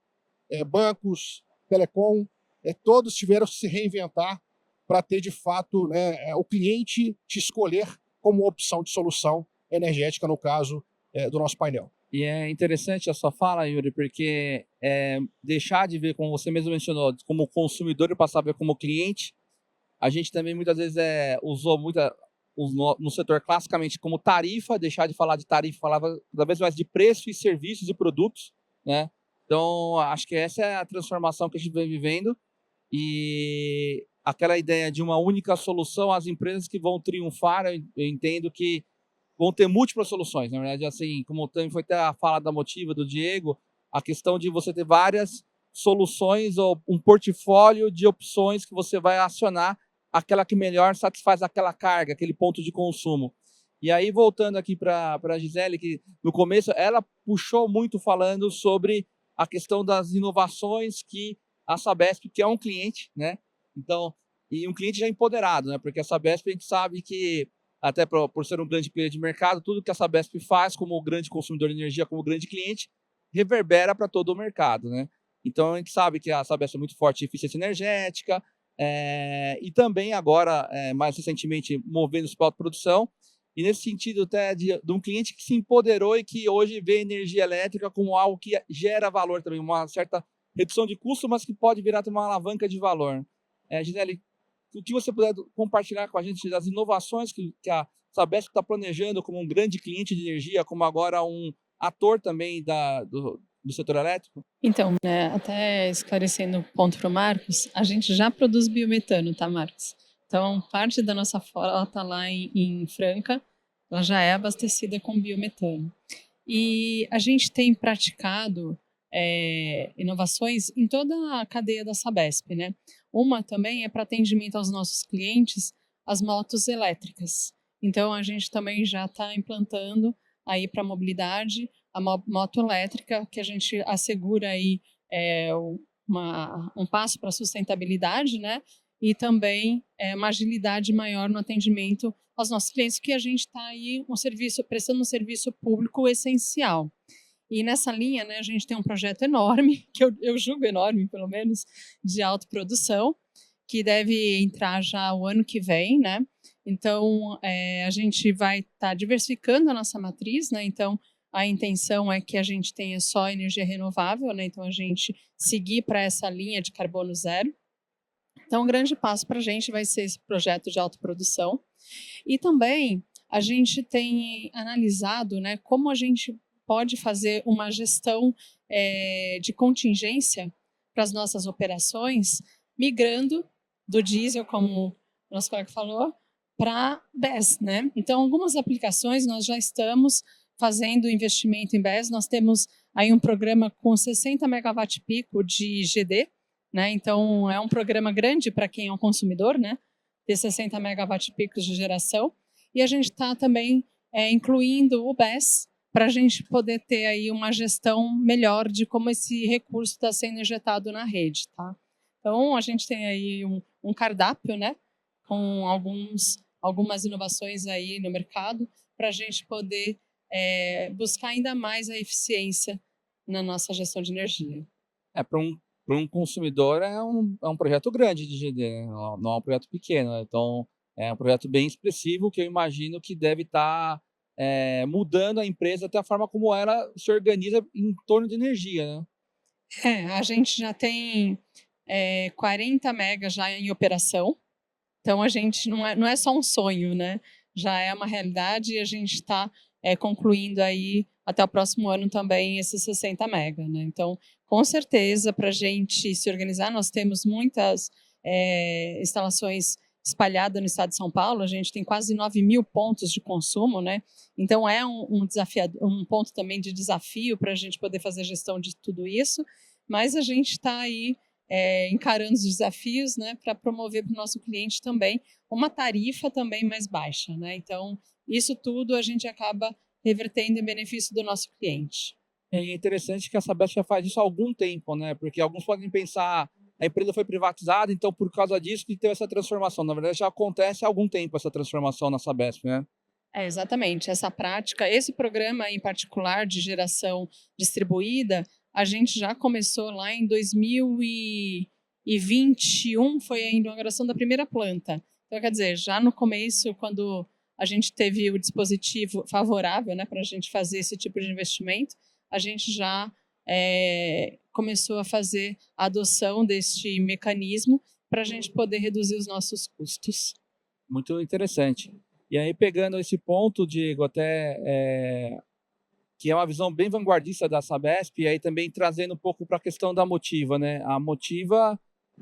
bancos, telecom, todos tiveram que se reinventar para ter, de fato, né, o cliente te escolher como opção de solução energética, no caso do nosso painel. E é interessante a sua fala, Yuri, porque deixar de ver, como você mesmo mencionou, como consumidor e passar a ver como cliente, a gente também muitas vezes usou no setor classicamente como tarifa, deixar de falar de tarifa, falava cada vez mais de preço e serviços e produtos, né? Então, acho que essa é a transformação que a gente vem vivendo, e aquela ideia de uma única solução, as empresas que vão triunfar, eu entendo que vão ter múltiplas soluções. Na verdade, assim, como também foi até a fala da Motiva, do Diego, a questão de você ter várias soluções ou um portfólio de opções que você vai acionar aquela que melhor satisfaz aquela carga, aquele ponto de consumo. E aí, voltando aqui para a Gisele, que no começo ela puxou muito falando sobre a questão das inovações que a Sabesp, que é um cliente, né? Então, e um cliente já empoderado, né? Porque a Sabesp, a gente sabe que, até por ser um grande player de mercado, tudo que a Sabesp faz como grande consumidor de energia, como grande cliente, reverbera para todo o mercado, né? Então, a gente sabe que a Sabesp é muito forte em eficiência energética, e também agora, mais recentemente, movendo-se para a autoprodução, e nesse sentido até de um cliente que se empoderou e que hoje vê a energia elétrica como algo que gera valor também, uma certa redução de custo, mas que pode virar uma alavanca de valor. Gisele, o que você puder compartilhar com a gente das inovações que a Sabesp está planejando como um grande cliente de energia, como agora um ator também do setor elétrico? Então, né, até esclarecendo o ponto para o Marcos, a gente já produz biometano, tá, Marcos? Então, parte da nossa frota lá em Franca, ela já é abastecida com biometano. E a gente tem praticado inovações em toda a cadeia da Sabesp, né? Uma também é para atendimento aos nossos clientes, as motos elétricas. Então, a gente também já está implantando aí para a mobilidade a moto elétrica, que a gente assegura aí um passo para a sustentabilidade, né? E também uma agilidade maior no atendimento aos nossos clientes, que a gente está aí prestando um serviço público essencial. E nessa linha, né, a gente tem um projeto enorme, que eu julgo enorme, pelo menos, de autoprodução, que deve entrar já o ano que vem, né? Então, a gente vai estar diversificando a nossa matriz, né? Então, a intenção é que a gente tenha só energia renovável, né? Então, a gente seguir para essa linha de carbono zero. Então, um grande passo para a gente vai ser esse projeto de autoprodução. E também a gente tem analisado, né, como a gente pode fazer uma gestão de contingência para as nossas operações, migrando do diesel, como o nosso colega falou, para BESS, né? Então, algumas aplicações nós já estamos fazendo investimento em BESS. Nós temos aí um programa com 60 megawatt-pico de GD, né? Então, é um programa grande para quem é um consumidor, né? Ter 60 megawatt-picos de geração. E a gente está também incluindo o BESS para a gente poder ter aí uma gestão melhor de como esse recurso está sendo injetado na rede, tá? Então, a gente tem aí um cardápio, né? Com algumas inovações aí no mercado para a gente poder buscar ainda mais a eficiência na nossa gestão de energia. Para um consumidor é um projeto grande de GD, né? Não é um projeto pequeno, né? Então é um projeto bem expressivo que eu imagino que deve estar mudando a empresa até a forma como ela se organiza em torno de energia, né? A gente já tem 40 megas já em operação, então a gente não é só um sonho, né? Já é uma realidade e a gente está concluindo aí até o próximo ano também esses 60 mega, né? Então, com certeza, para a gente se organizar, nós temos muitas instalações espalhadas no estado de São Paulo. A gente tem quase 9.000 pontos de consumo, né? Então, é um ponto também de desafio para a gente poder fazer gestão de tudo isso, mas a gente está aí encarando os desafios, né, para promover para o nosso cliente também uma tarifa também mais baixa, né? Então, isso tudo a gente acaba revertendo em benefício do nosso cliente. É interessante que a Sabesp já faz isso há algum tempo, né? Porque alguns podem pensar, a empresa foi privatizada, então por causa disso que teve essa transformação. Na verdade, já acontece há algum tempo essa transformação na Sabesp, né? Exatamente. Essa prática, esse programa em particular de geração distribuída, a gente já começou lá em 2021, foi a inauguração da primeira planta. Então, quer dizer, já no começo, quando a gente teve o dispositivo favorável, né, para a gente fazer esse tipo de investimento, a gente já começou a fazer a adoção deste mecanismo para a gente poder reduzir os nossos custos. Muito interessante. E aí, pegando esse ponto, Diego, até que é uma visão bem vanguardista da Sabesp, e aí também trazendo um pouco para a questão da Motiva, né? A Motiva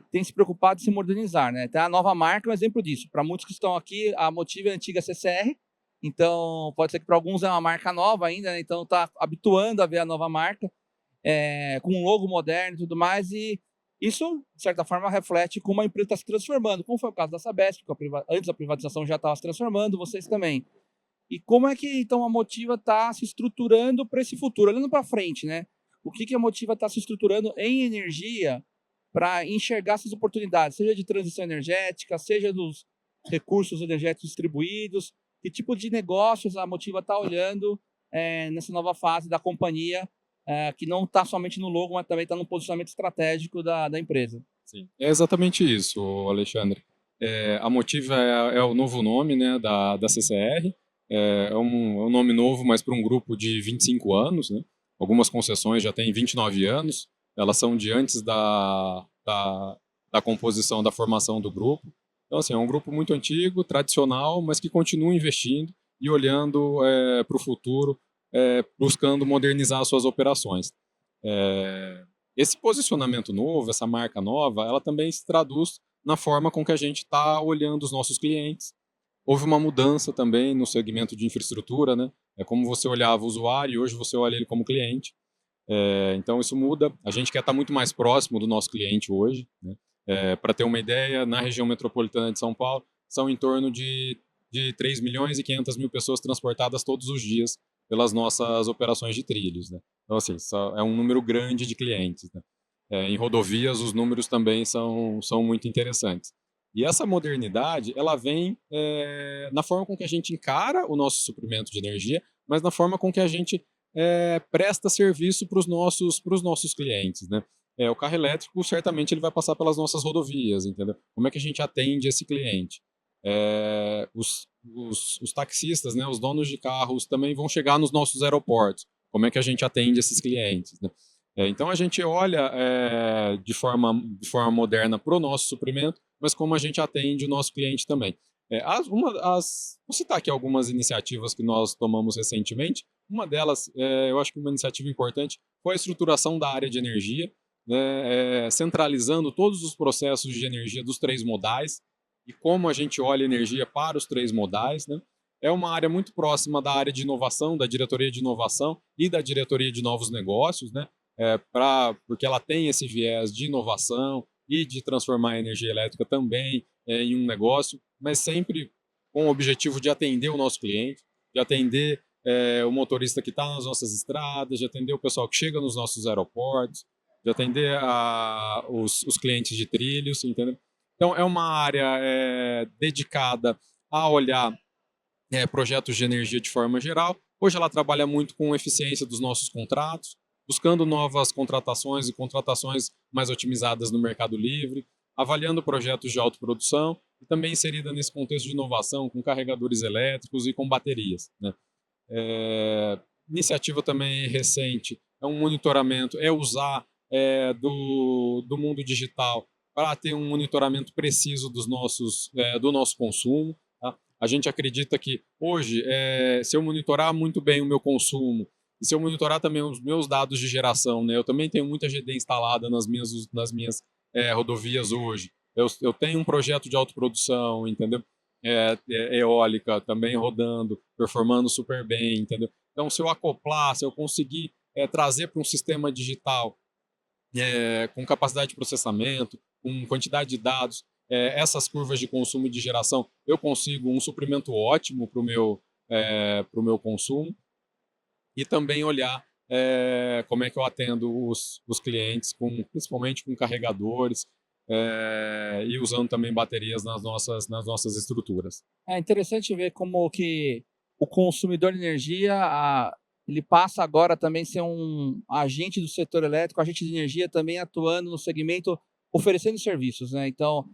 tem se preocupado em se modernizar, né? Então, a nova marca é um exemplo disso. Para muitos que estão aqui, a Motiva é a antiga CCR, então pode ser que para alguns é uma marca nova ainda, né? Então está habituando a ver a nova marca, com um logo moderno e tudo mais, e isso, de certa forma, reflete como a empresa está se transformando, como foi o caso da Sabesp, que antes da privatização já estava se transformando, vocês também. E como é que, então, a Motiva está se estruturando para esse futuro? Olhando para frente, né? O que a Motiva está se estruturando em energia para enxergar essas oportunidades, seja de transição energética, seja dos recursos energéticos distribuídos, que tipo de negócios a Motiva está olhando nessa nova fase da companhia, que não está somente no logo, mas também está no posicionamento estratégico da empresa. Sim, é exatamente isso, Alexandre. A Motiva é o novo nome, né, da CCR. É um nome novo, mas para um grupo de 25 anos, né? Algumas concessões já têm 29 anos, elas são de antes da composição, da formação do grupo. Então, assim, é um grupo muito antigo, tradicional, mas que continua investindo e olhando para o futuro, buscando modernizar suas operações. Esse posicionamento novo, essa marca nova, ela também se traduz na forma com que a gente está olhando os nossos clientes. Houve uma mudança também no segmento de infraestrutura, né? É como você olhava o usuário e hoje você olha ele como cliente. Então isso muda. A gente quer estar muito mais próximo do nosso cliente hoje, né? Para ter uma ideia, na região metropolitana de São Paulo, são em torno de 3 milhões e 500 mil pessoas transportadas todos os dias pelas nossas operações de trilhos, né? Então, assim, é um número grande de clientes, né? Em rodovias, os números também são muito interessantes. E essa modernidade, ela vem na forma com que a gente encara o nosso suprimento de energia, mas na forma com que a gente presta serviço para os nossos clientes, né? O carro elétrico, certamente, ele vai passar pelas nossas rodovias, entendeu? Como é que a gente atende esse cliente? Os taxistas, né, os donos de carros também vão chegar nos nossos aeroportos. Como é que a gente atende esses clientes, né? Então a gente olha de forma moderna para o nosso suprimento, mas como a gente atende o nosso cliente também. Vou citar aqui algumas iniciativas que nós tomamos recentemente. Uma delas, eu acho que uma iniciativa importante foi a estruturação da área de energia, né, centralizando todos os processos de energia dos três modais e como a gente olha energia para os três modais, né? É uma área muito próxima da área de inovação, da diretoria de inovação e da diretoria de novos negócios, né? Porque ela tem esse viés de inovação e de transformar a energia elétrica também em um negócio, mas sempre com o objetivo de atender o nosso cliente, de atender o motorista que está nas nossas estradas, de atender o pessoal que chega nos nossos aeroportos, de atender os clientes de trilhos, entendeu? Então, é uma área dedicada a olhar projetos de energia de forma geral. Hoje ela trabalha muito com eficiência dos nossos contratos, buscando novas contratações e contratações mais otimizadas no Mercado Livre, avaliando projetos de autoprodução e também inserida nesse contexto de inovação com carregadores elétricos e com baterias, né? Iniciativa também recente é um monitoramento, usar do mundo digital para ter um monitoramento preciso do nosso consumo. Tá? A gente acredita que hoje, se eu monitorar muito bem o meu consumo e se eu monitorar também os meus dados de geração, né, eu também tenho muita GD instalada nas minhas rodovias hoje. Eu tenho um projeto de autoprodução, entendeu? Eólica também rodando, performando super bem, entendeu? Então, se eu acoplar, se eu conseguir trazer para um sistema digital com capacidade de processamento, com quantidade de dados, essas curvas de consumo e de geração, eu consigo um suprimento ótimo para o meu consumo e também olhar como é que eu atendo os clientes, principalmente com carregadores, e usando também baterias nas nossas estruturas. É interessante ver como que o consumidor de energia, ele passa agora também a ser um agente do setor elétrico, agente de energia também atuando no segmento, oferecendo serviços, né? Então,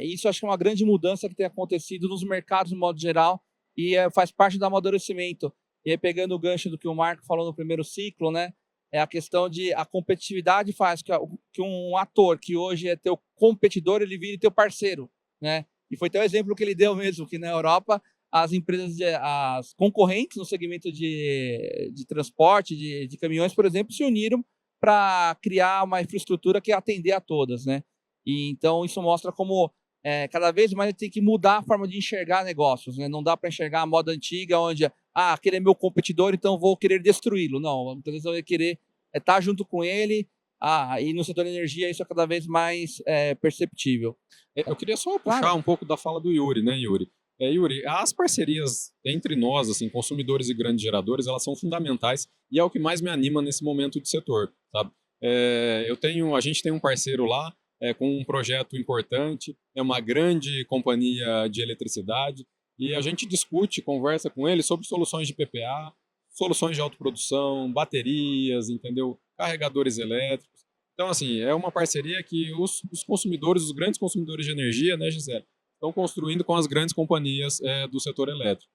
isso acho que é uma grande mudança que tem acontecido nos mercados de modo geral e faz parte do amadurecimento. E aí, pegando o gancho do que o Marco falou no primeiro ciclo, né? É a questão de a competitividade faz que um ator que hoje é teu competidor, ele vire teu parceiro, né? E foi até o exemplo que ele deu mesmo, que na Europa as empresas, as concorrentes no segmento de transporte, de caminhões, por exemplo, se uniram para criar uma infraestrutura que atender a todas, né? E então isso mostra como cada vez mais a gente tem que mudar a forma de enxergar negócios, né? Não dá para enxergar a moda antiga, onde aquele é meu competidor, então vou querer destruí-lo. Não, muitas vezes eu vou querer estar junto com ele. E no setor de energia isso é cada vez mais perceptível. Eu queria só puxar um pouco da fala do Yuri, né, Yuri? Yuri, as parcerias entre nós, assim, consumidores e grandes geradores, elas são fundamentais e é o que mais me anima nesse momento de setor, sabe? A gente tem um parceiro lá com um projeto importante, é uma grande companhia de eletricidade e a gente discute, conversa com ele sobre soluções de PPA, soluções de autoprodução, baterias, entendeu? Carregadores elétricos. Então, assim, é uma parceria que os consumidores, os grandes consumidores de energia, né, Gisele, estão construindo com as grandes companhias do setor elétrico.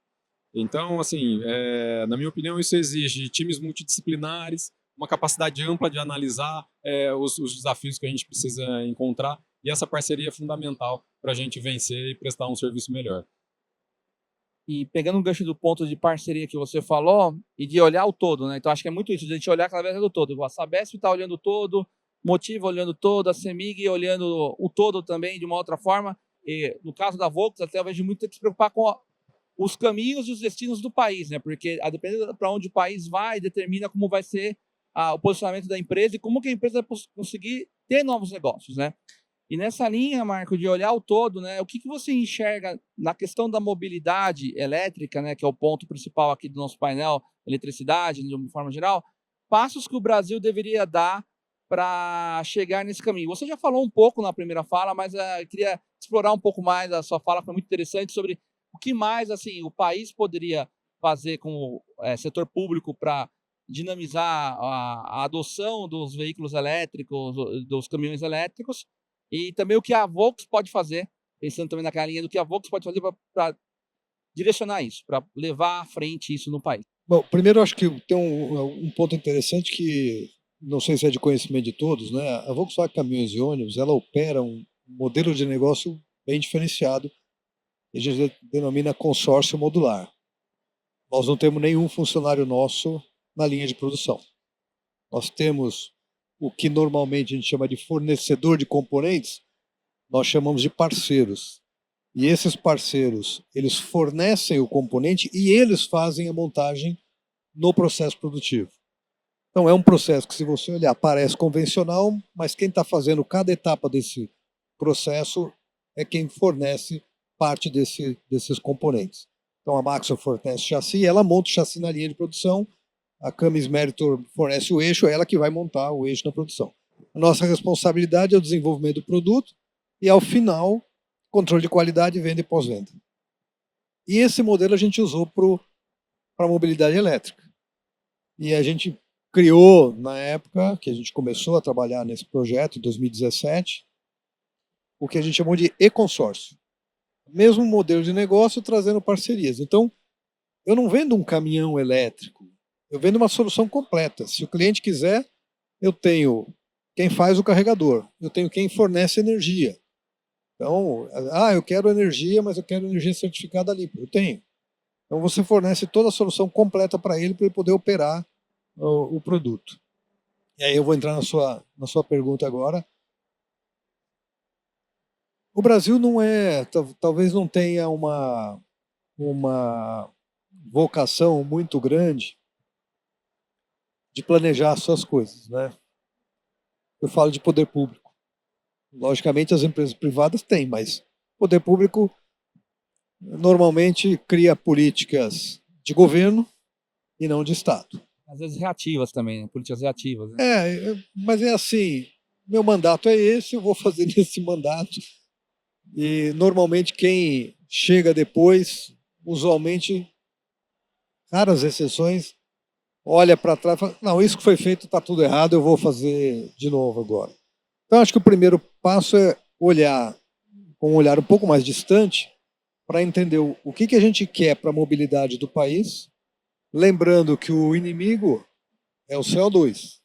Então, assim, na minha opinião, isso exige times multidisciplinares, uma capacidade ampla de analisar os desafios que a gente precisa encontrar, e essa parceria é fundamental para a gente vencer e prestar um serviço melhor. E pegando o gancho do ponto de parceria que você falou, e de olhar o todo, né? Então acho que é muito isso, de a gente olhar cada vez do todo. Igual a Sabesp está olhando o todo, Motiva olhando o todo, a CEMIG olhando o todo também de uma outra forma. E no caso da Volks, até eu vejo muito ter que se preocupar com os caminhos e os destinos do país, né? Porque a depender para onde o país vai, determina como vai ser o posicionamento da empresa e como que a empresa vai conseguir ter novos negócios, né? E nessa linha, Marco, de olhar o todo, né, o que você enxerga na questão da mobilidade elétrica, né, que é o ponto principal aqui do nosso painel, eletricidade, de uma forma geral, passos que o Brasil deveria dar para chegar nesse caminho? Você já falou um pouco na primeira fala, mas eu queria explorar um pouco mais, a sua fala foi muito interessante, sobre o que mais assim, o país poderia fazer com o setor público para dinamizar a adoção dos veículos elétricos, dos caminhões elétricos, e também o que a Volks pode fazer, pensando também naquela linha do que a Volks pode fazer para direcionar isso, para levar à frente isso no país. Bom, primeiro eu acho que tem um ponto interessante que não sei se é de conhecimento de todos, né? A Volkswagen Caminhões e Ônibus, ela opera um modelo de negócio bem diferenciado, que a gente denomina consórcio modular. Nós não temos nenhum funcionário nosso na linha de produção. Nós temos o que normalmente a gente chama de fornecedor de componentes, nós chamamos de parceiros. E esses parceiros, eles fornecem o componente e eles fazem a montagem no processo produtivo. Então é um processo que, se você olhar, parece convencional, mas quem está fazendo cada etapa desse processo é quem fornece parte desses componentes. Então a Maxon fornece chassi, ela monta o chassi na linha de produção, a Cummins Meritor fornece o eixo, é ela que vai montar o eixo na produção. A nossa responsabilidade é o desenvolvimento do produto e, ao final, controle de qualidade, venda e pós-venda. E esse modelo a gente usou para a mobilidade elétrica. E a gente criou, na época que a gente começou a trabalhar nesse projeto, em 2017, o que a gente chamou de e-consórcio. Mesmo modelo de negócio, trazendo parcerias. Então, eu não vendo um caminhão elétrico, eu vendo uma solução completa. Se o cliente quiser, eu tenho quem faz o carregador, eu tenho quem fornece energia. Então, eu quero energia, mas eu quero energia certificada ali. Eu tenho. Então, você fornece toda a solução completa para ele poder operar o produto. E aí eu vou entrar na sua pergunta agora. O Brasil não é, talvez não tenha uma vocação muito grande de planejar as suas coisas, né? Eu falo de poder público. Logicamente as empresas privadas têm, mas o poder público normalmente cria políticas de governo e não de Estado. Às vezes reativas também, né? Políticas reativas. Né? Mas é assim, meu mandato é esse, eu vou fazer nesse mandato. E normalmente quem chega depois, usualmente, raras exceções, olha para trás e fala, não, isso que foi feito está tudo errado, eu vou fazer de novo agora. Então acho que o primeiro passo é olhar com um olhar um pouco mais distante para entender o que a gente quer para a mobilidade do país, lembrando que o inimigo é o CO2.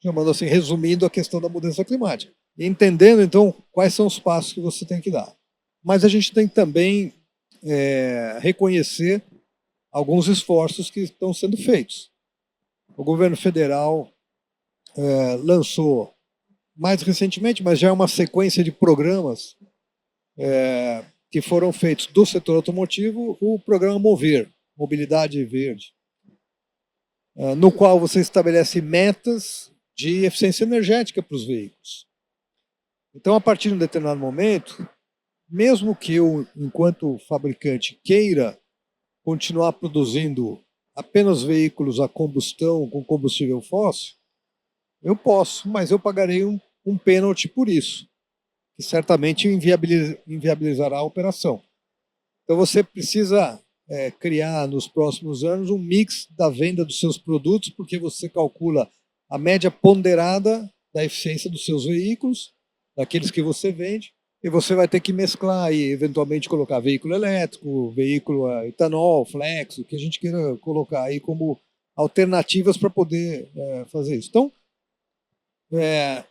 Chamando assim, resumindo a questão da mudança climática. E entendendo, então, quais são os passos que você tem que dar. Mas a gente tem que também reconhecer alguns esforços que estão sendo feitos. O governo federal lançou, mais recentemente, mas já é uma sequência de programas que foram feitos do setor automotivo, o programa Mover, Mobilidade Verde, no qual você estabelece metas de eficiência energética para os veículos. Então, a partir de um determinado momento, mesmo que eu, enquanto fabricante, queira continuar produzindo apenas veículos a combustão com combustível fóssil, eu posso, mas eu pagarei um pênalti por isso, que certamente inviabilizará a operação. Então você precisa criar nos próximos anos um mix da venda dos seus produtos, porque você calcula a média ponderada da eficiência dos seus veículos, daqueles que você vende, e você vai ter que mesclar e eventualmente colocar veículo elétrico, veículo etanol, flex, o que a gente queira colocar aí como alternativas para poder fazer isso. Então,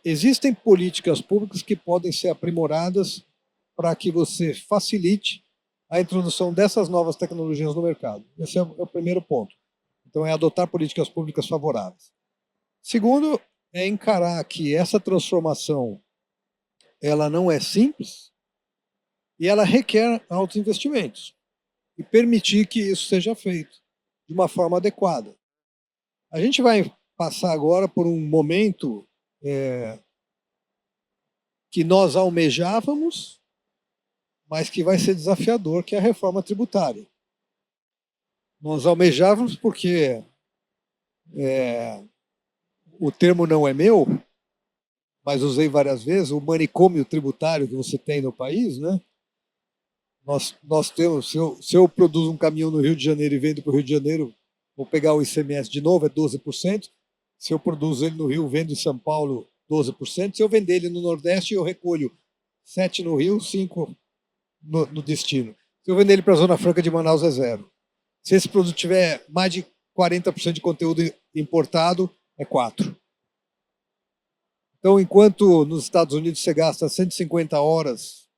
existem políticas públicas que podem ser aprimoradas para que você facilite a introdução dessas novas tecnologias no mercado. Esse é o primeiro ponto. Então, é adotar políticas públicas favoráveis. Segundo, é encarar que essa transformação ela não é simples e ela requer altos investimentos e permitir que isso seja feito de uma forma adequada. A gente vai passar agora por um momento que nós almejávamos, mas que vai ser desafiador, que é a reforma tributária. Nós almejávamos porque o termo não é meu, mas usei várias vezes, o manicômio tributário que você tem no país, né? Nós temos, se eu produzo um caminhão no Rio de Janeiro e vendo para o Rio de Janeiro, vou pegar o ICMS de novo, é 12%. Se eu produzo ele no Rio, vendo em São Paulo, 12%. Se eu vender ele no Nordeste, eu recolho 7% no Rio, 5% no destino. Se eu vender ele para a Zona Franca de Manaus, é 0%. Se esse produto tiver mais de 40% de conteúdo importado, é 4%. Então, enquanto nos Estados Unidos você gasta 150 horas,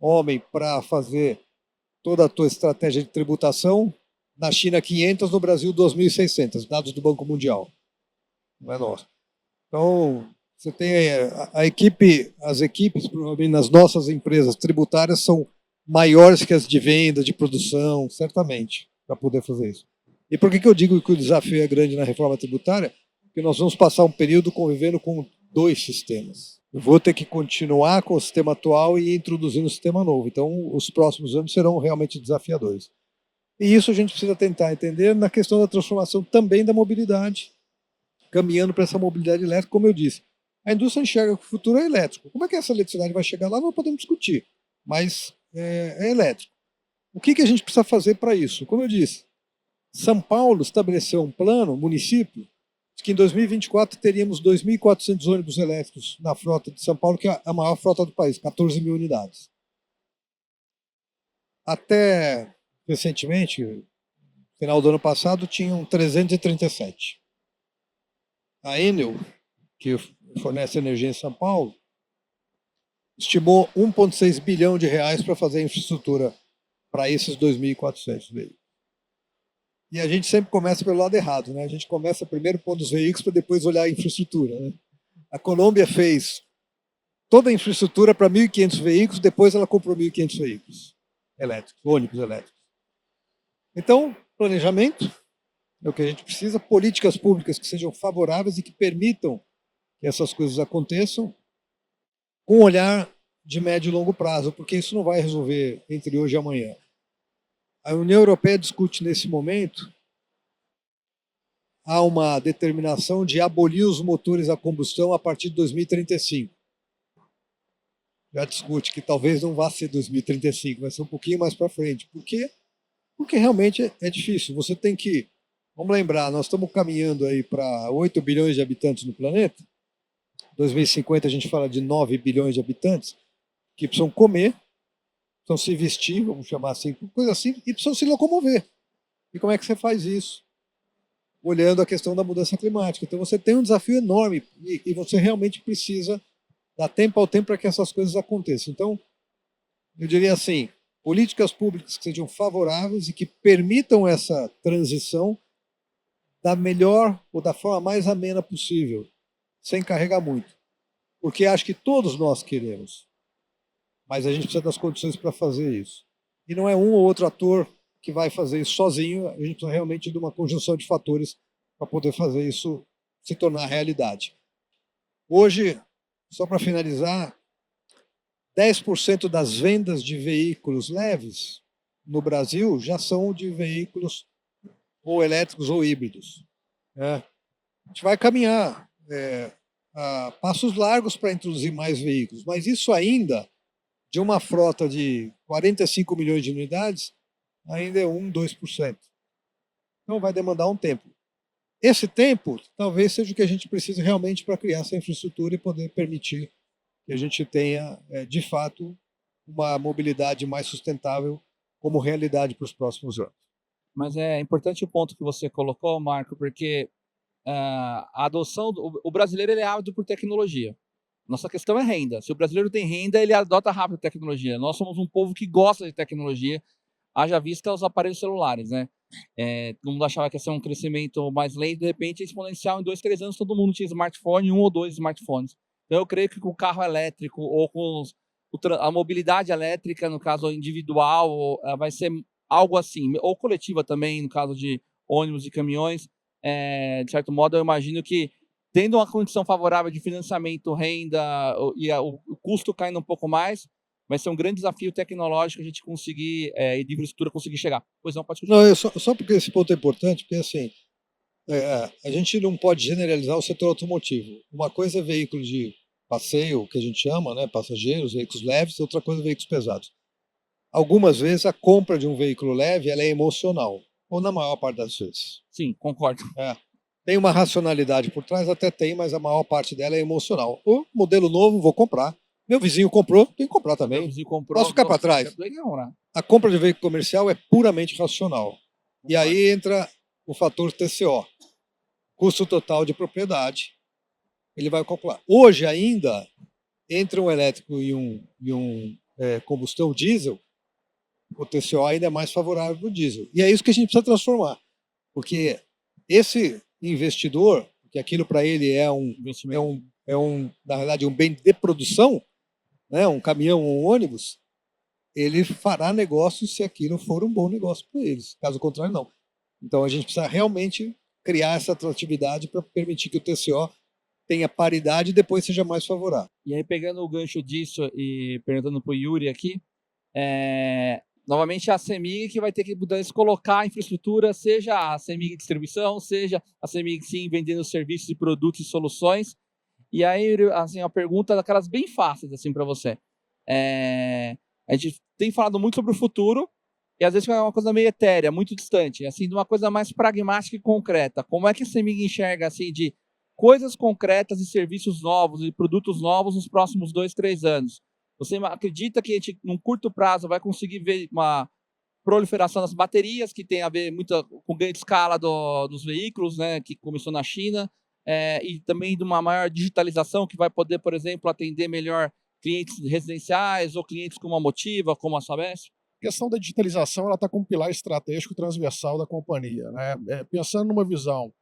homem, para fazer toda a tua estratégia de tributação, Na China, 500, no Brasil, 2.600, dados do Banco Mundial. Não é nosso. Então, você tem a equipe, as equipes, provavelmente, nas nossas empresas tributárias são maiores que as de venda, de produção, certamente, para poder fazer isso. E por que eu digo que o desafio é grande na reforma tributária? Porque nós vamos passar um período convivendo com 2 sistemas. Eu vou ter que continuar com o sistema atual e introduzir um sistema novo. Então, os próximos anos serão realmente desafiadores. E isso a gente precisa tentar entender na questão da transformação também da mobilidade, caminhando para essa mobilidade elétrica, como eu disse. A indústria enxerga que o futuro é elétrico. Como é que essa eletricidade vai chegar lá? Não podemos discutir, mas é elétrico. O que a gente precisa fazer para isso? Como eu disse, São Paulo estabeleceu um plano, município, que em 2024 teríamos 2.400 ônibus elétricos na frota de São Paulo, que é a maior frota do país, 14 mil unidades. Até recentemente, final do ano passado, tinham 337. A Enel, que fornece energia em São Paulo, estimou 1,6 bilhão de reais para fazer infraestrutura para esses 2.400 veículos. E a gente sempre começa pelo lado errado, né? A gente começa primeiro pondo os veículos para depois olhar a infraestrutura, né? A Colômbia fez toda a infraestrutura para 1.500 veículos, depois ela comprou 1.500 veículos elétricos, ônibus elétricos. Então, planejamento é o que a gente precisa, políticas públicas que sejam favoráveis e que permitam que essas coisas aconteçam com um olhar de médio e longo prazo, porque isso não vai resolver entre hoje e amanhã. A União Europeia discute nesse momento, há uma determinação de abolir os motores a combustão a partir de 2035. Já discute que talvez não vá ser 2035, vai ser um pouquinho mais para frente. Por quê? Porque realmente é difícil. Você tem que, vamos lembrar, nós estamos caminhando aí para 8 bilhões de habitantes no planeta. Em 2050 a gente fala de 9 bilhões de habitantes que precisam comer, precisam se vestir, vamos chamar assim, coisa assim, e precisam se locomover. E como é que você faz isso? Olhando a questão da mudança climática. Então você tem um desafio enorme e você realmente precisa dar tempo ao tempo para que essas coisas aconteçam. Então, eu diria assim, políticas públicas que sejam favoráveis e que permitam essa transição da melhor ou da forma mais amena possível, sem carregar muito. Porque acho que todos nós queremos, mas a gente precisa das condições para fazer isso. E não é um ou outro ator que vai fazer isso sozinho, a gente precisa realmente de uma conjunção de fatores para poder fazer isso se tornar realidade. Hoje, só para finalizar, 10% das vendas de veículos leves no Brasil já são de veículos ou elétricos ou híbridos. A gente vai caminhar a passos largos para introduzir mais veículos, mas isso ainda, de uma frota de 45 milhões de unidades, ainda é 1, 2%. Então vai demandar um tempo. Esse tempo talvez seja o que a gente precisa realmente para criar essa infraestrutura e poder permitir que a gente tenha, de fato, uma mobilidade mais sustentável como realidade para os próximos anos. Mas é importante o ponto que você colocou, Marco, porque a adoção, o brasileiro ele é ávido por tecnologia. Nossa questão é renda. Se o brasileiro tem renda, ele adota rápido a tecnologia. Nós somos um povo que gosta de tecnologia, haja vista os aparelhos celulares, né? Todo mundo achava que ia ser um crescimento mais lento, de repente é exponencial. Em 2, 3 anos todo mundo tinha smartphone, 1 ou 2 smartphones. Então eu creio que com o carro elétrico ou com a mobilidade elétrica, no caso individual, vai ser algo assim, ou coletiva também, no caso de ônibus e caminhões. De certo modo, eu imagino que, tendo uma condição favorável de financiamento, renda e o custo caindo um pouco mais, vai ser um grande desafio tecnológico a gente conseguir, e de infraestrutura conseguir chegar. Pois não, pode continuar. Não, só porque esse ponto é importante, porque assim, a gente não pode generalizar o setor automotivo. Uma coisa é veículo de passeio, que a gente chama, né, passageiros, veículos leves, outra coisa é veículos pesados. Algumas vezes a compra de um veículo leve ela é emocional, ou na maior parte das vezes. Sim, concordo. Tem uma racionalidade por trás, até tem, mas a maior parte dela é emocional. O modelo novo, vou comprar. Meu vizinho comprou, tem que comprar também. Meu vizinho comprou, posso ficar para trás? A compra de veículo comercial é puramente racional. E aí entra o fator TCO, custo total de propriedade. Ele vai calcular. Hoje ainda, entre um elétrico e um combustão diesel, o TCO ainda é mais favorável para o diesel. E é isso que a gente precisa transformar, porque esse investidor, que aquilo para ele na verdade, um bem de produção, né, um caminhão, um ônibus, ele fará negócio se aquilo for um bom negócio para eles. Caso contrário, não. Então a gente precisa realmente criar essa atratividade para permitir que o TCO tenha paridade e depois seja mais favorável. E aí, pegando o gancho disso e perguntando para o Yuri aqui, novamente a CEMIG que vai ter que colocar a infraestrutura, seja a CEMIG Distribuição, seja a CEMIG Sim vendendo serviços e produtos e soluções. E aí, assim, a pergunta daquelas bem fáceis assim, para você. A gente tem falado muito sobre o futuro, e às vezes é uma coisa meio etérea, muito distante, assim, de uma coisa mais pragmática e concreta. Como é que a CEMIG enxerga, assim, de coisas concretas e serviços novos e produtos novos nos próximos 2, 3 anos? Você acredita que a gente, num curto prazo, vai conseguir ver uma proliferação das baterias, que tem a ver muito com ganho de escala dos veículos, né, que começou na China, e também de uma maior digitalização, que vai poder, por exemplo, atender melhor clientes residenciais ou clientes como a Motiva, como a Sabesp? A questão da digitalização está como pilar estratégico transversal da companhia, né? Pensando numa visão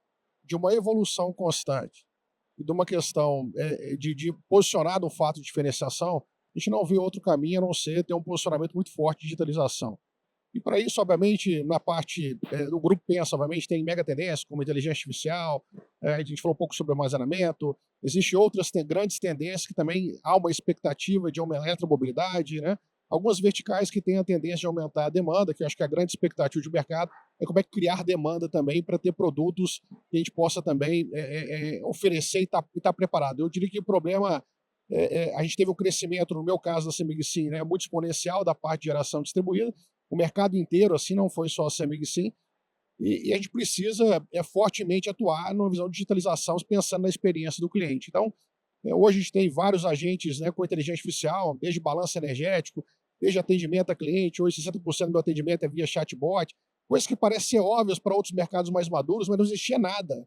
de uma evolução constante e de uma questão de posicionar no fato de diferenciação, a gente não vê outro caminho a não ser ter um posicionamento muito forte de digitalização. E para isso, obviamente, na parte do grupo pensa, obviamente, tem mega tendências como inteligência artificial, a gente falou um pouco sobre armazenamento, existem outras grandes tendências que também há uma expectativa de aumentar a eletromobilidade, né? Algumas verticais que têm a tendência de aumentar a demanda, que eu acho que a grande expectativa de mercado é como é que criar demanda também para ter produtos que a gente possa também oferecer e tá preparado. Eu diria que o problema, a gente teve um crescimento, no meu caso da CEMIG Sim, né, muito exponencial da parte de geração distribuída, o mercado inteiro, assim, não foi só a CEMIG Sim, e a gente precisa fortemente atuar numa visão de digitalização, pensando na experiência do cliente. Então, hoje a gente tem vários agentes, né, com inteligência artificial, desde balanço energético, desde atendimento a cliente. Hoje 60% do meu atendimento é via chatbot, coisas que parecem ser óbvias para outros mercados mais maduros, mas não existia nada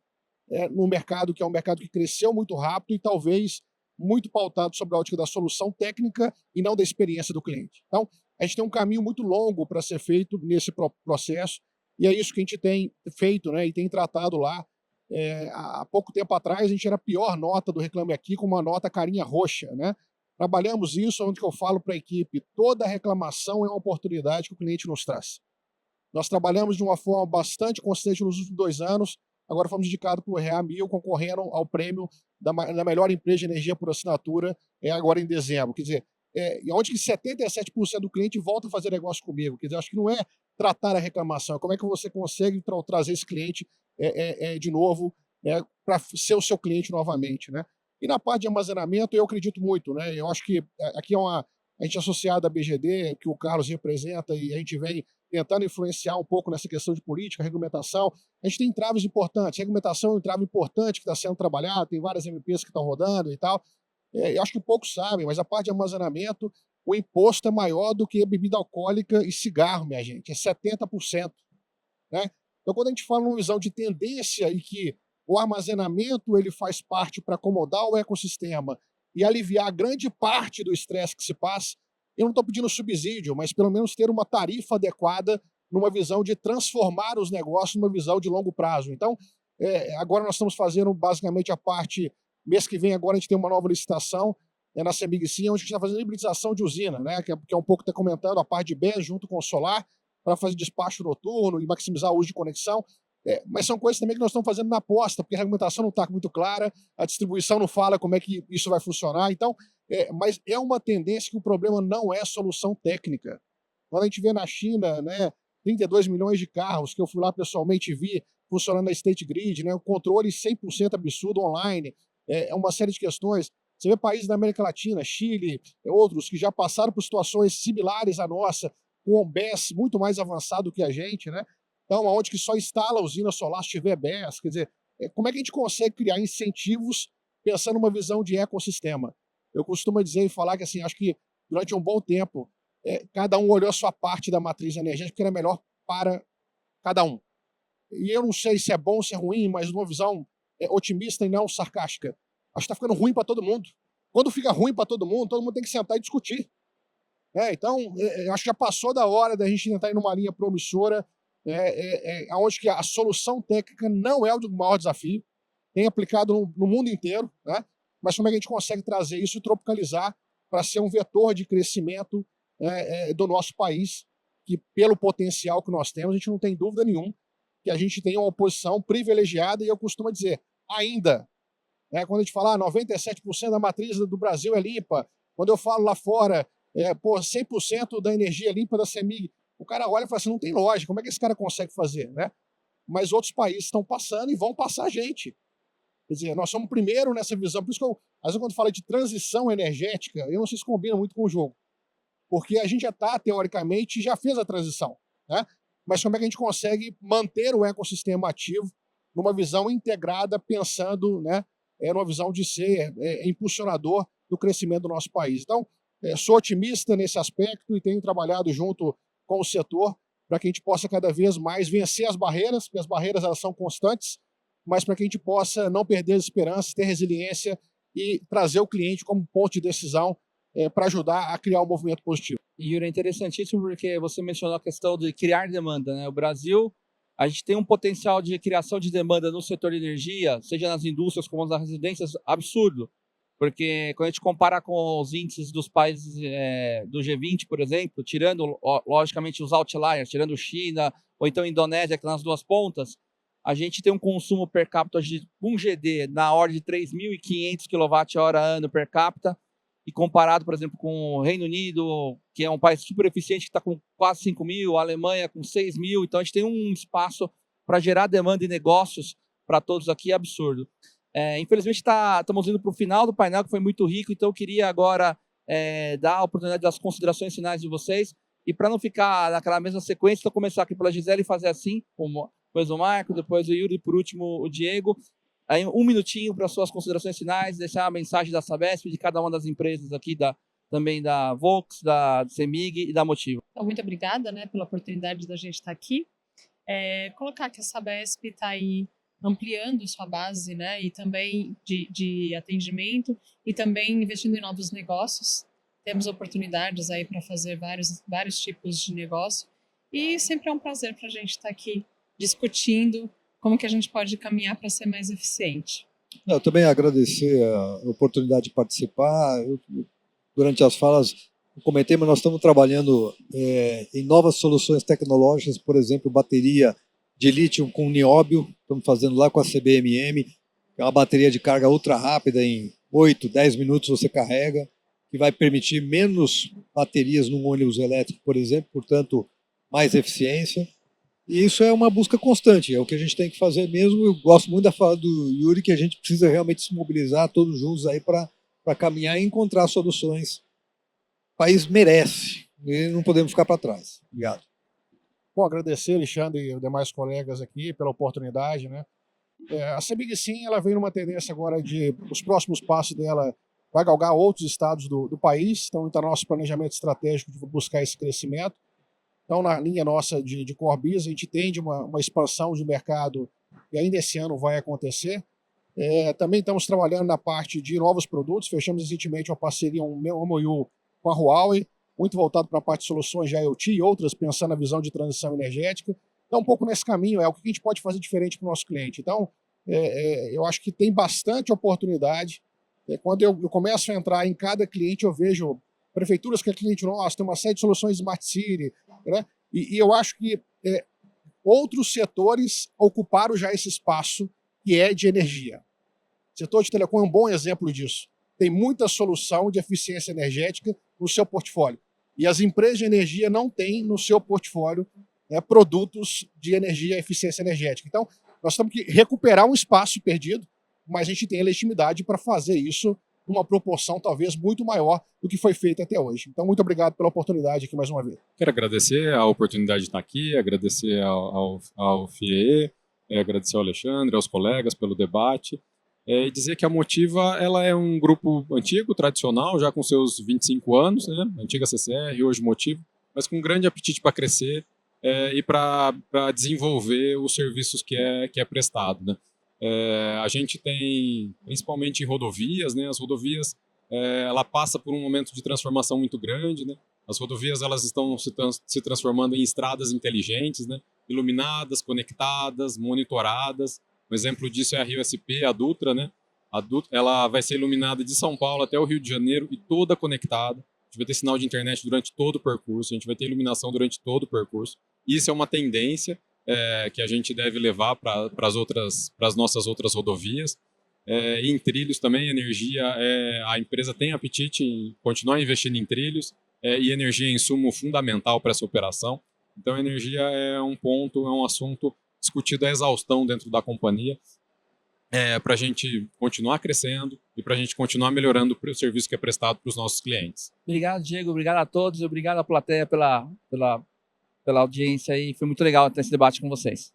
no mercado, que é um mercado que cresceu muito rápido e talvez muito pautado sobre a ótica da solução técnica e não da experiência do cliente. Então, a gente tem um caminho muito longo para ser feito nesse processo, e é isso que a gente tem feito, né, e tem tratado lá. Há pouco tempo atrás, a gente era a pior nota do Reclame Aqui, com uma nota carinha roxa, né? Trabalhamos isso, onde que eu falo para a equipe, toda reclamação é uma oportunidade que o cliente nos traz. Nós trabalhamos de uma forma bastante consistente nos últimos 2 anos, agora fomos indicados pelo REA1000, concorrendo ao prêmio da melhor empresa de energia por assinatura, agora em dezembro. Quer dizer, onde que 77% do cliente volta a fazer negócio comigo. Quer dizer, acho que não é tratar a reclamação, é como é que você consegue trazer esse cliente de novo para ser o seu cliente novamente, né? E na parte de armazenamento, eu acredito muito, né? Eu acho que aqui a gente é associado à BGD, que o Carlos representa, e a gente vem tentando influenciar um pouco nessa questão de política, regulamentação. A gente tem entraves importantes, regulamentação é um entrave importante que está sendo trabalhado, tem várias MPs que estão rodando e tal. Eu acho que poucos sabem, mas a parte de armazenamento, o imposto é maior do que bebida alcoólica e cigarro, minha gente, é 70%. Né? Então, quando a gente fala numa visão de tendência e que o armazenamento ele faz parte para acomodar o ecossistema e aliviar grande parte do estresse que se passa, eu não estou pedindo subsídio, mas pelo menos ter uma tarifa adequada numa visão de transformar os negócios numa visão de longo prazo. Então, agora nós estamos fazendo basicamente a parte, mês que vem agora a gente tem uma nova licitação na CEMIG Sim, onde a gente está fazendo hibridização de usina, né, que é um pouco que está comentando a parte de BES junto com o solar, para fazer despacho noturno e maximizar o uso de conexão. Mas são coisas também que nós estamos fazendo na aposta, porque a regulamentação não está muito clara, a distribuição não fala como é que isso vai funcionar. Então, mas é uma tendência que o problema não é solução técnica. Quando a gente vê na China, né, 32 milhões de carros, que eu fui lá pessoalmente e vi funcionando na State Grid, né, o controle 100% absurdo online, uma série de questões. Você vê países da América Latina, Chile, outros, que já passaram por situações similares à nossa, com um BES muito mais avançado que a gente, né? Então, onde que só instala a usina solar se tiver BES, quer dizer, como é que a gente consegue criar incentivos pensando numa visão de ecossistema? Eu costumo dizer e falar que, assim, acho que durante um bom tempo, cada um olhou a sua parte da matriz energética que era melhor para cada um. E eu não sei se é bom ou se é ruim, mas numa visão otimista e não sarcástica. Acho que está ficando ruim para todo mundo. Quando fica ruim para todo mundo tem que sentar e discutir. Então, eu acho que já passou da hora da gente tentar ir numa linha promissora, onde que a solução técnica não é o maior desafio, tem aplicado no mundo inteiro, né? Mas como é que a gente consegue trazer isso e tropicalizar para ser um vetor de crescimento do nosso país, que pelo potencial que nós temos, a gente não tem dúvida nenhuma que a gente tem uma posição privilegiada, e eu costumo dizer, ainda, quando a gente fala 97% da matriz do Brasil é limpa, quando eu falo lá fora, 100% da energia limpa da CEMIG, o cara olha e fala assim, não tem lógica, como é que esse cara consegue fazer, né? Mas outros países estão passando e vão passar a gente. Quer dizer, nós somos primeiro nessa visão, por isso que às vezes quando fala de transição energética, eu não sei se combina muito com o jogo, porque a gente já está, teoricamente, já fez a transição, né? Mas como é que a gente consegue manter o ecossistema ativo numa visão integrada, pensando, né, numa visão de ser impulsionador do crescimento do nosso país. Então, sou otimista nesse aspecto e tenho trabalhado junto com o setor para que a gente possa cada vez mais vencer as barreiras, porque as barreiras elas são constantes, mas para que a gente possa não perder as esperanças, ter resiliência e trazer o cliente como ponto de decisão para ajudar a criar um movimento positivo. E, Yuri, é interessantíssimo porque você mencionou a questão de criar demanda, né? O Brasil, a gente tem um potencial de criação de demanda no setor de energia, seja nas indústrias como nas residências, absurdo. Porque quando a gente compara com os índices dos países do G20, por exemplo, tirando, logicamente, os outliers, tirando China ou então Indonésia, que estão nas duas pontas, a gente tem um consumo per capita de 1 GD na ordem de 3.500 kWh per capita, e comparado, por exemplo, com o Reino Unido, que é um país super eficiente, que está com quase 5.000, a Alemanha com 6.000, então a gente tem um espaço para gerar demanda e negócios para todos aqui, absurdo. Infelizmente, estamos indo para o final do painel, que foi muito rico, então eu queria agora dar a oportunidade das considerações finais de vocês, e para não ficar naquela mesma sequência, então começar aqui pela Gisele e fazer assim, depois o Marco, depois o Yuri e por último o Diego. Aí, 1 minutinho para suas considerações finais, deixar a mensagem da Sabesp, de cada uma das empresas aqui, também da Volks, da CEMIG e da Motiva. Então, muito obrigada, né, pela oportunidade da gente estar aqui. Colocar que a Sabesp está aí ampliando sua base, né, e também de atendimento, e também investindo em novos negócios. Temos oportunidades aí para fazer vários tipos de negócio, e sempre é um prazer para a gente estar aqui discutindo como que a gente pode caminhar para ser mais eficiente. Eu também agradecer a oportunidade de participar. Durante as falas, eu comentei, mas nós estamos trabalhando em novas soluções tecnológicas, por exemplo, bateria de lítio com nióbio, estamos fazendo lá com a CBMM, que é uma bateria de carga ultra rápida, em 8, 10 minutos você carrega, que vai permitir menos baterias num ônibus elétrico, por exemplo, portanto, mais eficiência. E isso é uma busca constante, é o que a gente tem que fazer mesmo. Eu gosto muito da fala do Yuri, que a gente precisa realmente se mobilizar todos juntos aí para caminhar e encontrar soluções. O país merece, e não podemos ficar para trás. Obrigado. Bom, agradecer, Alexandre e os demais colegas aqui pela oportunidade, né? A CEMIG, sim, ela vem numa tendência agora os próximos passos dela vai galgar outros estados do país, então está no nosso planejamento estratégico de buscar esse crescimento. Então, na linha nossa de Core Business, a gente tende uma expansão de mercado e ainda esse ano vai acontecer. Também estamos trabalhando na parte de novos produtos. Fechamos recentemente uma parceria, um MOU com a Huawei, muito voltado para a parte de soluções de IoT e outras, pensando na visão de transição energética. Então, um pouco nesse caminho, o que a gente pode fazer diferente para o nosso cliente. Então, eu acho que tem bastante oportunidade. Quando eu começo a entrar em cada cliente, eu vejo prefeituras que é cliente nosso, tem uma série de soluções Smart City, né? E eu acho que outros setores ocuparam já esse espaço que é de energia. O setor de telecom é um bom exemplo disso. Tem muita solução de eficiência energética no seu portfólio. E as empresas de energia não têm no seu portfólio produtos de energia e eficiência energética. Então, nós temos que recuperar um espaço perdido, mas a gente tem a legitimidade para fazer isso numa proporção talvez muito maior do que foi feito até hoje. Então, muito obrigado pela oportunidade aqui mais uma vez. Quero agradecer a oportunidade de estar aqui, agradecer ao FIEE, agradecer ao Alexandre, aos colegas pelo debate, e dizer que a Motiva ela é um grupo antigo, tradicional, já com seus 25 anos, né? Antiga CCR, hoje Motiva, mas com um grande apetite para crescer e para desenvolver os serviços que é prestado, né? A gente tem, principalmente em rodovias, né? As rodovias, ela passa por um momento de transformação muito grande, né? As rodovias elas estão se transformando em estradas inteligentes, né? Iluminadas, conectadas, monitoradas. Um exemplo disso é a RioSP, a Dutra, né? A Dutra, ela vai ser iluminada de São Paulo até o Rio de Janeiro e toda conectada. A gente vai ter sinal de internet durante todo o percurso, a gente vai ter iluminação durante todo o percurso. Isso é uma tendência que a gente deve levar para as nossas outras rodovias. E em trilhos também, energia, a empresa tem apetite em continuar investindo em trilhos, e energia é insumo fundamental para essa operação. Então, a energia é um assunto discutido à exaustão dentro da companhia, para a gente continuar crescendo e para a gente continuar melhorando o serviço que é prestado para os nossos clientes. Obrigado, Diego. Obrigado a todos. Obrigado à plateia pela audiência aí. Foi muito legal ter esse debate com vocês.